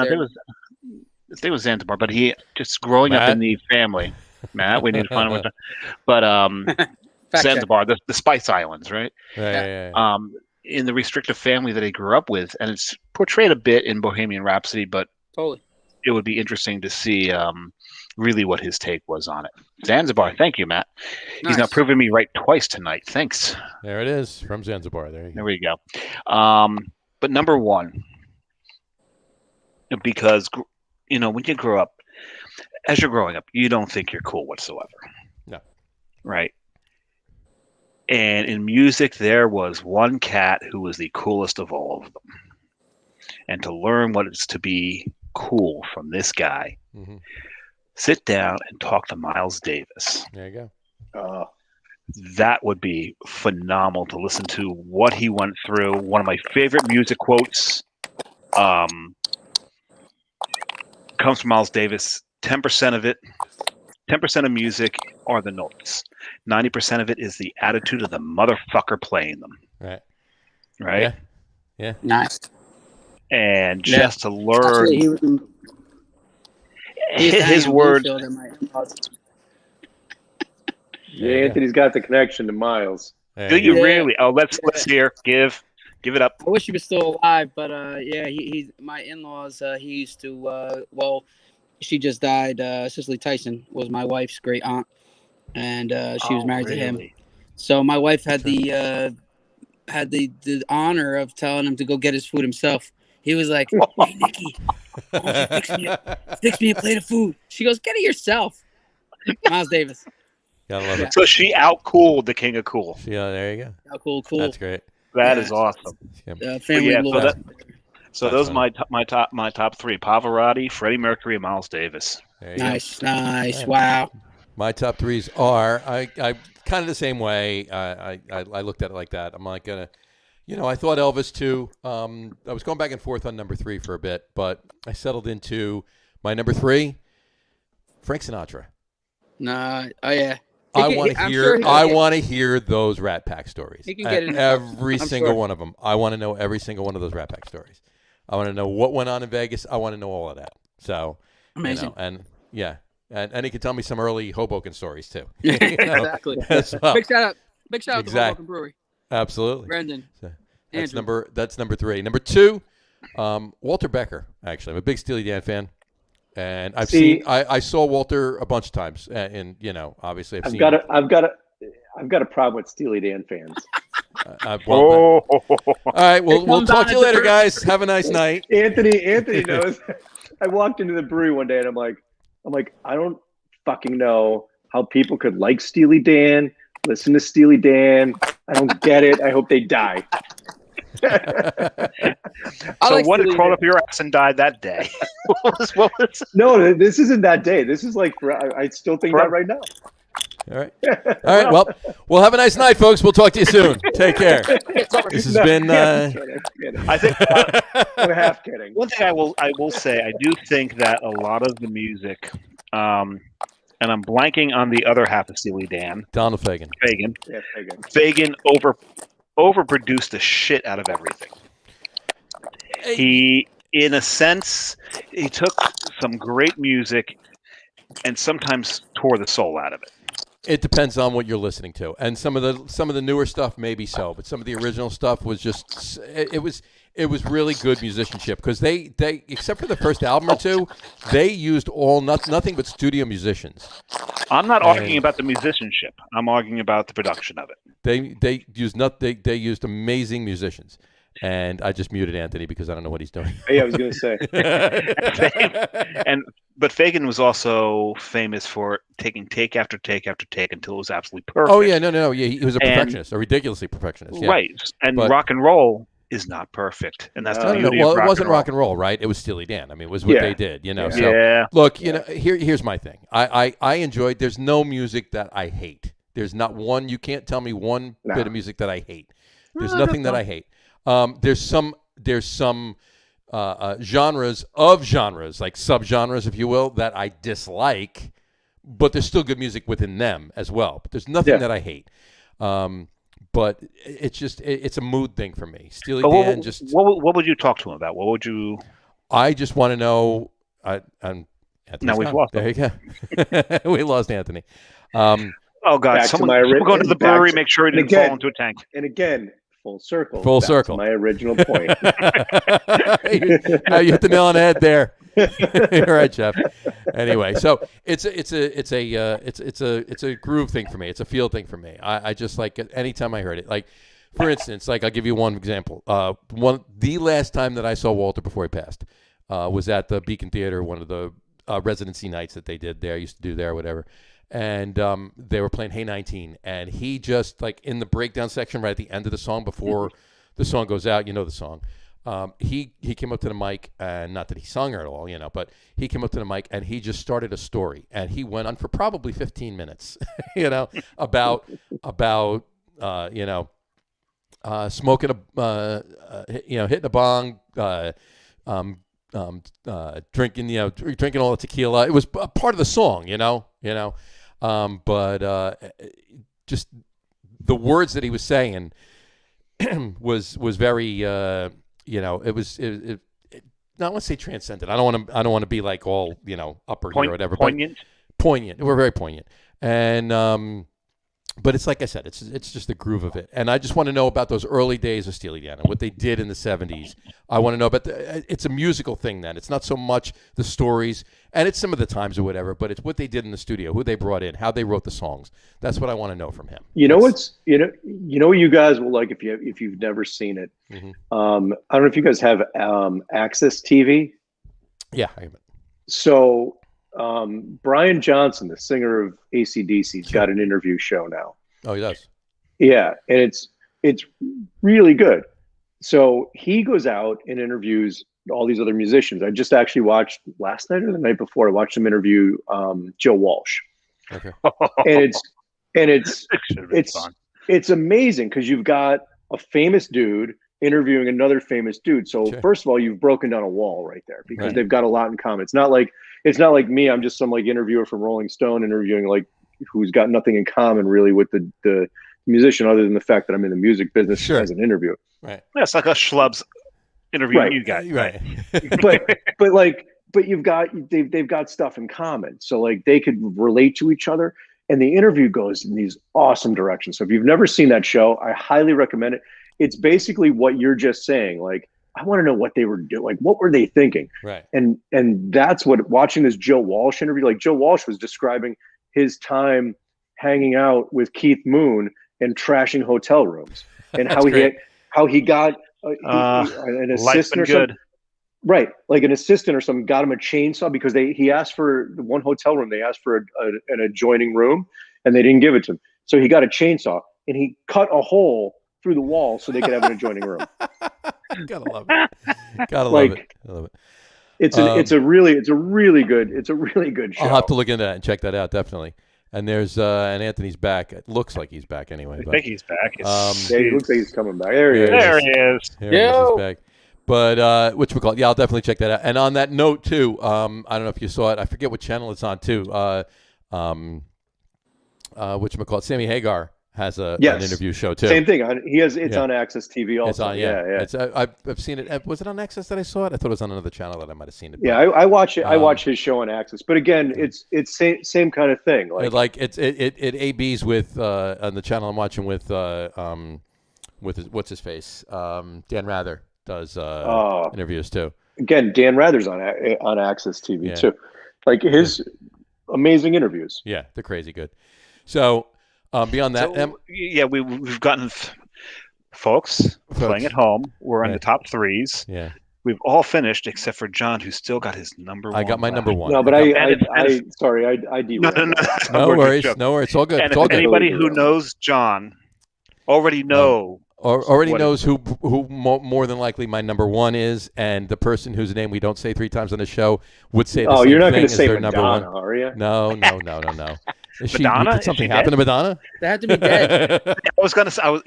There was Zanzibar, but he just growing up in the family. Matt, we need to find out. But Zanzibar, the Spice Islands, right? Yeah. In the restrictive family that he grew up with, and it's portrayed a bit in Bohemian Rhapsody, but totally, it would be interesting to see really what his take was on it. Zanzibar, thank you, Matt. Nice. He's now proven me right twice tonight. Thanks. There it is, from Zanzibar. There we go. But number 1, because when you grow up, as you're growing up, you don't think you're cool whatsoever. No. Right. And in music, there was one cat who was the coolest of all of them. And to learn what it's to be cool from this guy, sit down and talk to Miles Davis. There you go. That would be phenomenal to listen to what he went through. One of my favorite music quotes comes from Miles Davis. 10% of music are the notes. 90% of it is the attitude of the motherfucker playing them. Right. right? Yeah. Nice. And just to learn Actually, he used to hang his in words. Bloomfield in my in-laws. Yeah, Anthony's got the connection to Miles. Do you Yeah. really? Oh, let's hear. Give it up. I wish he was still alive, but yeah, he's my in-laws. He used to. Well, she just died. Cicely Tyson was my wife's great aunt, and she was married to him. So my wife had the honor of telling him to go get his food himself. He was like, "Hey, Nikki, I want you to fix me a plate of food." She goes, "Get it yourself." Miles Davis. Gotta love it. So she outcooled the king of cool. Yeah, there you go. Oh, cool. That's great. That is awesome. Family lore. So those are my top three: Pavarotti, Freddie Mercury, and Miles Davis. Nice. Wow. My top threes are I kind of the same way. I looked at it like that. I'm like gonna, I thought Elvis too. I was going back and forth on number 3 for a bit, but I settled into my number 3, Frank Sinatra. Nah. Oh yeah. I want to hear those Rat Pack stories. He can get it. Every single one of them. I want to know every single one of those Rat Pack stories. I want to know what went on in Vegas. I want to know all of that. So amazing. And he can tell me some early Hoboken stories too. Exactly. Well. Big shout out to Hoboken Brewery. Absolutely. Brandon. So that's number 3. Number 2, Walter Becker. Actually, I'm a big Steely Dan fan. And I saw Walter a bunch of times, and obviously I've got a problem with Steely Dan fans. All right, we'll talk to you later, guys. Have a nice night. Anthony knows. I walked into the brewery one day, and I'm like, I don't fucking know how people could like Steely Dan, listen to Steely Dan. I don't get it. I hope they die. So what had crawled up your ass and died that day? what was? No, this isn't that day. This is like I still think that right now. All right. Well, we'll have a nice night, folks. We'll talk to you soon. Take care. This has been. I think I'm half kidding. One thing I will say, I do think that a lot of the music, and I'm blanking on the other half of Steely Dan. Donald Fagen. Yeah, Fagen overproduced the shit out of everything. He, in a sense, he took some great music and sometimes tore the soul out of it. It depends on what you're listening to, and some of the newer stuff maybe so, but some of the original stuff was just it was really good musicianship because they except for the first album or two, they used nothing but studio musicians. I'm not arguing about the musicianship. I'm arguing about the production of it. They used amazing musicians. And I just muted Anthony because I don't know what he's doing. Yeah, I was going to say. But Fagen was also famous for taking take after take after take until it was absolutely perfect. Oh yeah, no, yeah, he was a perfectionist, a ridiculously perfectionist. Yeah. Right, and rock and roll is not perfect, and that's the beauty of rock. Well, it wasn't and roll. rock and roll, right? It was Steely Dan. I mean, it was what they did, Yeah. So look, here's my thing. I enjoyed. There's no music that I hate. There's not one. You can't tell me one bit of music that I hate. There's nothing that I hate. There's some genres, like subgenres, if you will, that I dislike, but there's still good music within them as well. But there's nothing that I hate. But it's just it's a mood thing for me. Steely Dan just. What would you talk to him about? What would you? I just want to know. Now we've lost. There you go. We lost Anthony. Oh God! Someone go to the brewery, make sure he didn't fall into a tank. And again. Full circle. My original point. You hit the nail on the head there. You're right, Jeff. Anyway, so it's a groove thing for me. It's a feel thing for me. I just like it anytime I heard it. Like, for instance, like I'll give you one example. The last time that I saw Walter before he passed was at the Beacon Theater, one of the residency nights that they did there. I used to do there, whatever. And they were playing Hey 19, and he just, like, in the breakdown section right at the end of the song before the song goes out, the song, he came up to the mic, and not that he sung her at all, but he came up to the mic, and he just started a story, and he went on for probably 15 minutes, about smoking hitting a bong, drinking all the tequila. It was a part of the song, but just the words that he was saying, was very it was not want to say transcendent. I don't want to be like all upper here or whatever. Poignant. Poignant. We're very poignant, and but it's like I said, it's just the groove of it. And I just want to know about those early days of Steely Dan and what they did in the 70s. I want to know about it's a musical thing then. It's not so much the stories, and it's some of the times or whatever, but it's what they did in the studio, who they brought in, how they wrote the songs. That's what I want to know from him. You know what you guys will like if you've never seen it. Mm-hmm. I don't know if you guys have Access TV. Yeah, I have it. So Brian Johnson, the singer of AC/DC's got an interview show now. Oh, he does? Yeah, and it's really good. So he goes out and interviews all these other musicians. I just actually watched last night or the night before. I watched him interview Joe Walsh. Okay. And it's amazing because you've got a famous dude interviewing another famous dude. So first of all, you've broken down a wall right there because they've got a lot in common. It's not like me. I'm just some like interviewer from Rolling Stone interviewing like who's got nothing in common really with the musician other than the fact that I'm in the music business as an interviewer. Right. Yeah, it's like us schlubs interviewing you guys. Right. but they've got stuff in common. So like they could relate to each other. And the interview goes in these awesome directions. So if you've never seen that show, I highly recommend it. It's basically what you're just saying. Like, I want to know what they were doing. Like, what were they thinking? Right. And that's what watching this Joe Walsh interview, like Joe Walsh was describing his time hanging out with Keith Moon and trashing hotel rooms and how he got an assistant or something. Right. Like an assistant or something got him a chainsaw because he asked for the one hotel room. They asked for an adjoining room and they didn't give it to him. So he got a chainsaw and he cut a hole through the wall so they could have an adjoining room. Gotta love it. Gotta love it. I love it. It's a really good show. I'll have to look into that and check that out definitely. And there's and Anthony's back. It looks like he's back anyway. I think he's back. He looks like he's coming back. There he is. There he is. He's back. But I'll definitely check that out. And on that note too, I don't know if you saw it. I forget what channel it's on too. Sammy Hagar has an interview show too. Same thing. It's on Access TV also. It's on, yeah. I've seen it. Was it on Access that I saw it? I thought it was on another channel that I might have seen it. Yeah, I watch it. I watch his show on Access. But again, it's same kind of thing. Like it ABs with on the channel I'm watching with what's his face? Dan Rather does interviews too. Again, Dan Rather's on Access TV too. Like his amazing interviews. Yeah, they're crazy good. So beyond that, we've gotten folks playing at home. We're in the top threes. Yeah, we've all finished except for John, who still got his number one. I got my number one. No, but I derailed. No worries. No worries. It's all good. And it's all good. Anybody who knows John already knows who more than likely my number one is, and the person whose name we don't say 3 times on the show would say the same you're not going to say their Madonna, number one. Are you? No. Madonna? Did something happen to Madonna? They had to be dead. I was gonna say. I was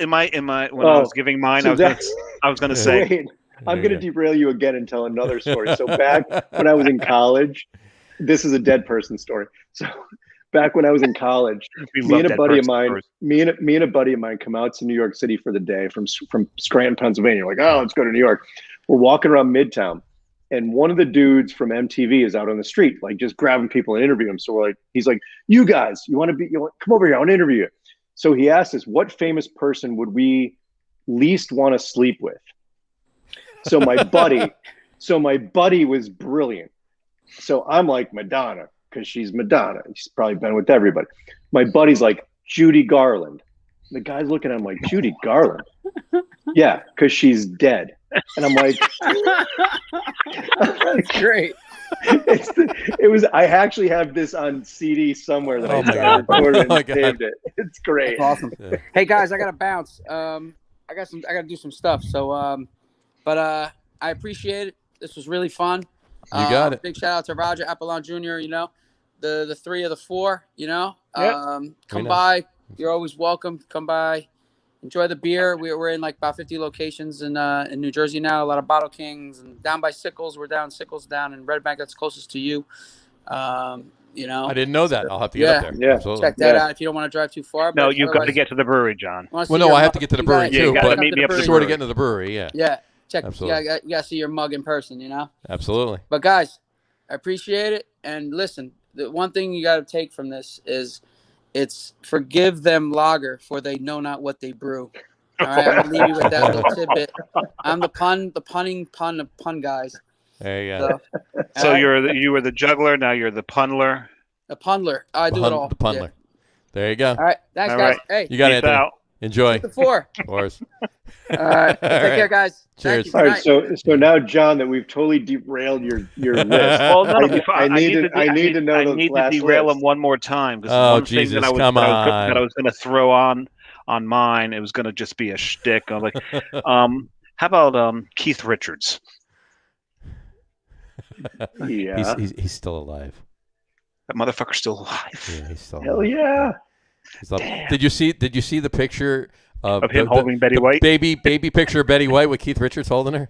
giving mine. I was gonna say. Wait, I'm gonna derail you again and tell another story. So back when I was in college, this is a dead person story. So back when I was in college, me and a buddy of mine come out to New York City for the day from Scranton, Pennsylvania. Like, let's go to New York. We're walking around Midtown. And one of the dudes from MTV is out on the street, like just grabbing people and interviewing them. So he's like, you guys, come over here. I want to interview you. So he asked us, what famous person would we least want to sleep with? So my buddy was brilliant. So I'm like Madonna, because she's Madonna. She's probably been with everybody. My buddy's like Judy Garland. The guy's looking at him like, Judy Garland? Yeah, because she's dead. And I'm like, that's great. I actually have this on CD somewhere that I recorded and saved it. It's great. That's awesome. Yeah. Hey guys, I gotta bounce. I gotta do some stuff. So, but I appreciate it. This was really fun. You got it. Big shout out to Roger Apollon Jr. The 3 of the 4. Come by. You're always welcome. Come by. Enjoy the beer. We're in like about 50 locations in New Jersey now. A lot of Bottle Kings and down by Sickles. We're down Sickles down in Red Bank. That's closest to you. You know, I didn't know that. I'll have to get up there. Yeah. Absolutely. check that out if you don't want to drive too far. No, but you've got to otherwise- get to the brewery, John. wanna see Well, no, your I have mug, to get to the you brewery gotta- too, you gotta but meet me up at the sure to brewery. get into the brewery. Yeah. Yeah, check. Absolutely. You gotta see your mug in person. You know. Absolutely. But guys, I appreciate it. And listen, the one thing you got to take from this is it's forgive them lager, for they know not what they brew. All right, I'm gonna leave you with that little tidbit. I'm the pun guys. There you go. So all right? you were the juggler. Now you're the punler. A punler. I do it all. The punler. There you go. Yeah. All right, thanks, All guys. right. Hey, You got Peace Anthony. out. Enjoy. the 4. Of course. All right, take right. care, guys. Cheers. Thank All you. right, so now, John, that we've totally derailed your list. Well, no, I need to know I the need to last derail list. him one more time because Oh, one thing Jesus, that I was come that on. I was going to throw on mine. It was going to just be a shtick. I was like, how about Keith Richards? Yeah. He's still alive. That motherfucker's still alive. Yeah, he's still Hell alive. yeah. He's alive. Did you see the picture of him holding Betty White? Baby picture of Betty White with Keith Richards holding her?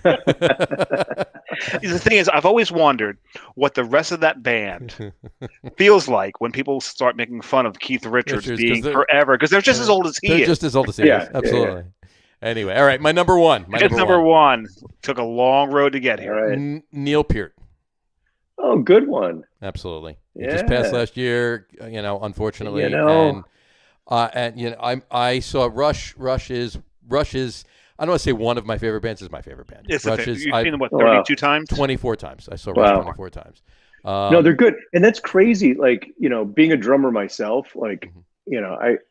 The thing is, I've always wondered what the rest of that band feels like when people start making fun of Keith Richards Richards, being 'cause they're- forever, because they're just as old as he They're is. just as old as he Yeah, is. yeah, Absolutely. Anyway, all right, my number one. It's number one. Took a long road to get All here. right. Neil Peart. Oh, good one. Absolutely. He Yeah. just passed last year, unfortunately. You know. And I saw Rush. Rush is I don't want to say one of my favorite bands. Is my favorite band. It's Rush you've seen them, what, Wow. 32 times? 24 times. I saw Wow. Rush 24 times. No, they're good. And that's crazy. Like, being a drummer myself, like,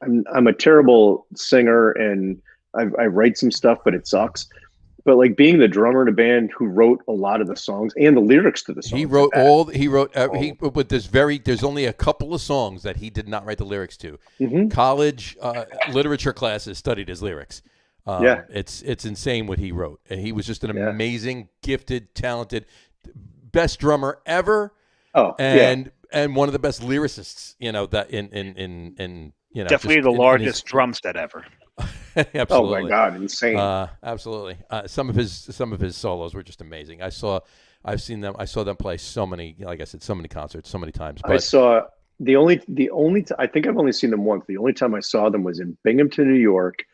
I'm a terrible singer and I write some stuff, but it sucks. But like being the drummer in a band who wrote a lot of the songs and the lyrics to the songs. But there's only a couple of songs that he did not write the lyrics to. Mhm. College literature classes studied his lyrics. Yeah. It's insane what he wrote. And he was just an Yeah. amazing, gifted, talented, best drummer ever. Oh, and one of the best lyricists, that in Definitely the largest drum set ever. Absolutely. Oh my God, insane. Absolutely. Some of his solos were just amazing. I saw them play so many, like I said, so many concerts, so many times. But I saw the only I think I've only seen them once. The only time I saw them was in Binghamton, New York,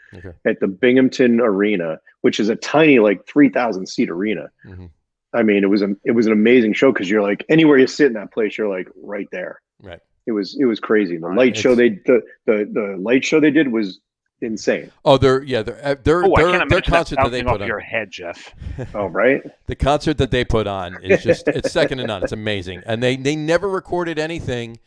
at the Binghamton Arena, which is a tiny, like 3,000 seat arena. Mm-hmm. I mean, it was an amazing show because you're like anywhere you sit in that place, you're like right there. Right. It was crazy. The light show the light show they did was insane. Oh, their I can't their imagine concert that they bouncing put off on. your head, Jeff. Oh, right. The concert that they put on is just it's second to none. It's amazing. And they never recorded anything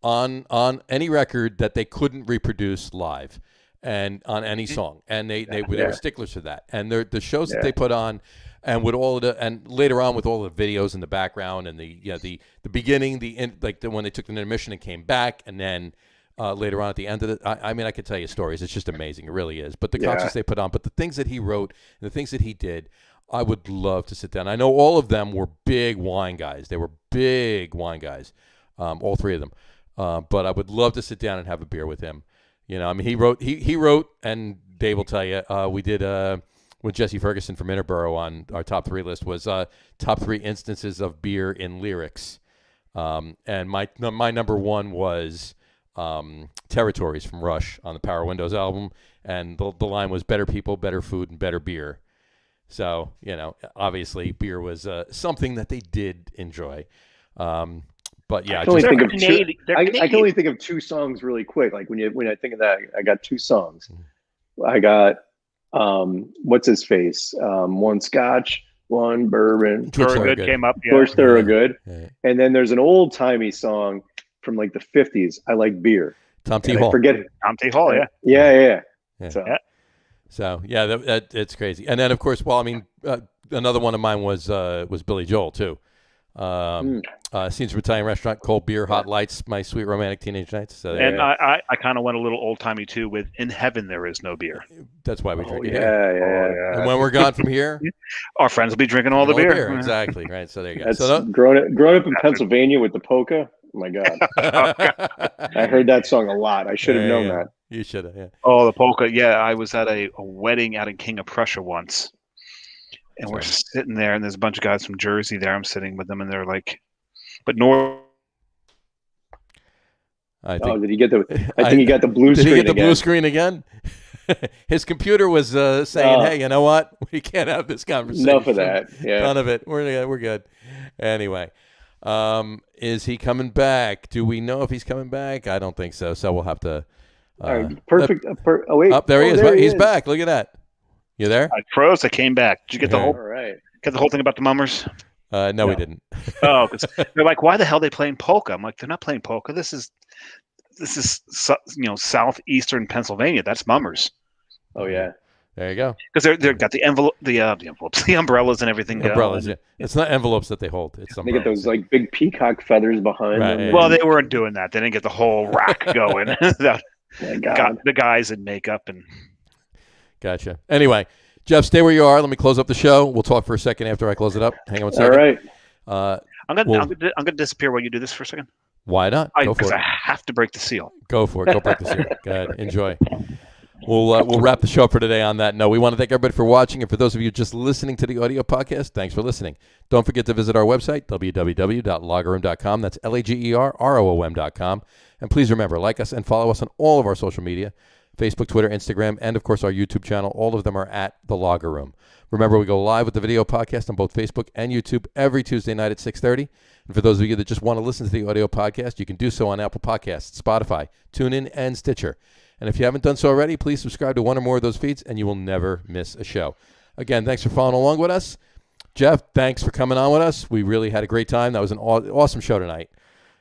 on any record that they couldn't reproduce live and on any song. And they were sticklers for that. And the shows that they put on and with all of and later on with all the videos in the background and the beginning, when they took the intermission and came back, and then later on at the end of it, I mean, I could tell you stories. It's just amazing. It really is. But the concerts they put on, but the things that he wrote and the things that he did, I would love to sit down. I know all of them were big wine guys. They were big wine guys, all three of them. But I would love to sit down and have a beer with him. I mean, he wrote, and Dave will tell you, we did with Jesse Ferguson from Minervino on our top 3 list was top 3 instances of beer in lyrics. And my number 1 was Territories from Rush on the Power Windows album. And the line was better people, better food, and better beer. So, obviously beer was something that they did enjoy. But yeah, I can only think of 2 songs really quick. Like when I think of that, I got 2 songs. I got what's his face? One Scotch, one bourbon. Thorogood came up. Of course, Thorogood. Yeah. And then there's an old timey song from like the 50s. I like beer. Tom T. And Hall. I forget it. Tom T. Hall, yeah. Yeah. Yeah. So yeah, that it's crazy. And then of course, another one of mine was Billy Joel too. Scenes from Italian Restaurant, Cold Beer, Hot Lights, My Sweet Romantic Teenage Nights. So and I kind of went a little old timey too with In Heaven There Is No Beer. That's why we drink it. Yeah. And when we're gone from here, our friends will be drinking all the beer. Exactly. Right. So there you go. That's growing up in Pennsylvania with the polka. Oh my God. I heard that song a lot. I should have known that. You should have. Yeah. Oh, the polka. Yeah, I was at a wedding out in King of Prussia once. And we're sitting there, and there's a bunch of guys from Jersey there. I'm sitting with them, and they're like, But nor. I think, did he get the? I think he got the blue screen. Did he get the again. blue screen again? His computer was saying, "Hey, you know what? We can't have this conversation. Enough of that. Yeah, none of it. We're good." Anyway, is he coming back? Do we know if he's coming back? I don't think so. So we'll have to. All right, perfect. Oh wait, there he is. There He's back. Look at that. You there? I froze. I came back. Did you get the All whole? right. Get the whole thing about the mummers? No, we didn't. Oh, because they're like, why the hell are they playing polka? I'm like, they're not playing polka. This is southeastern Pennsylvania. That's mummers. Oh yeah. There you go. Because they've got the envelopes, the umbrellas and everything. Umbrellas, yeah. It's not envelopes that they hold. It's umbrellas. They get those like big peacock feathers behind them. Yeah. Well, they weren't doing that. They didn't get the whole rack going. The guys in makeup and. Gotcha. Anyway, Jeff, stay where you are. Let me close up the show. We'll talk for a second after I close it up. Hang on a second. All right. I'm gonna disappear while you do this for a second. Why not? Go for Because it. I have to break the seal. Go for it. Go break the seal. Go ahead. Enjoy. We'll wrap the show up for today on that note. We want to thank everybody for watching, and for those of you just listening to the audio podcast, thanks for listening. Don't forget to visit our website, www.loggerroom.com. That's LAGERROOM.com. And please remember, like us and follow us on all of our social media, Facebook, Twitter, Instagram, and, of course, our YouTube channel. All of them are at The Logger Room. Remember, we go live with the video podcast on both Facebook and YouTube every Tuesday night at 6:30. And for those of you that just want to listen to the audio podcast, you can do so on Apple Podcasts, Spotify, TuneIn, and Stitcher. And if you haven't done so already, please subscribe to one or more of those feeds, and you will never miss a show. Again, thanks for following along with us. Jeff, thanks for coming on with us. We really had a great time. That was an awesome show tonight.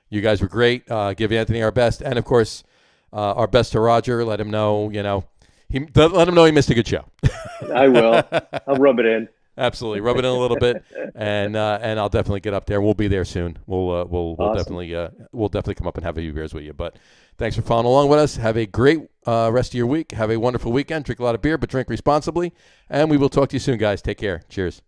You guys were great. Give Anthony our best. And, of course, our best to Roger. Let him know, let him know he missed a good show. I will. I'll rub it in. Absolutely, rub it in a little bit, and I'll definitely get up there. We'll be there soon. We'll Awesome. definitely come up and have a few beers with you. But thanks for following along with us. Have a great rest of your week. Have a wonderful weekend. Drink a lot of beer, but drink responsibly. And we will talk to you soon, guys. Take care. Cheers.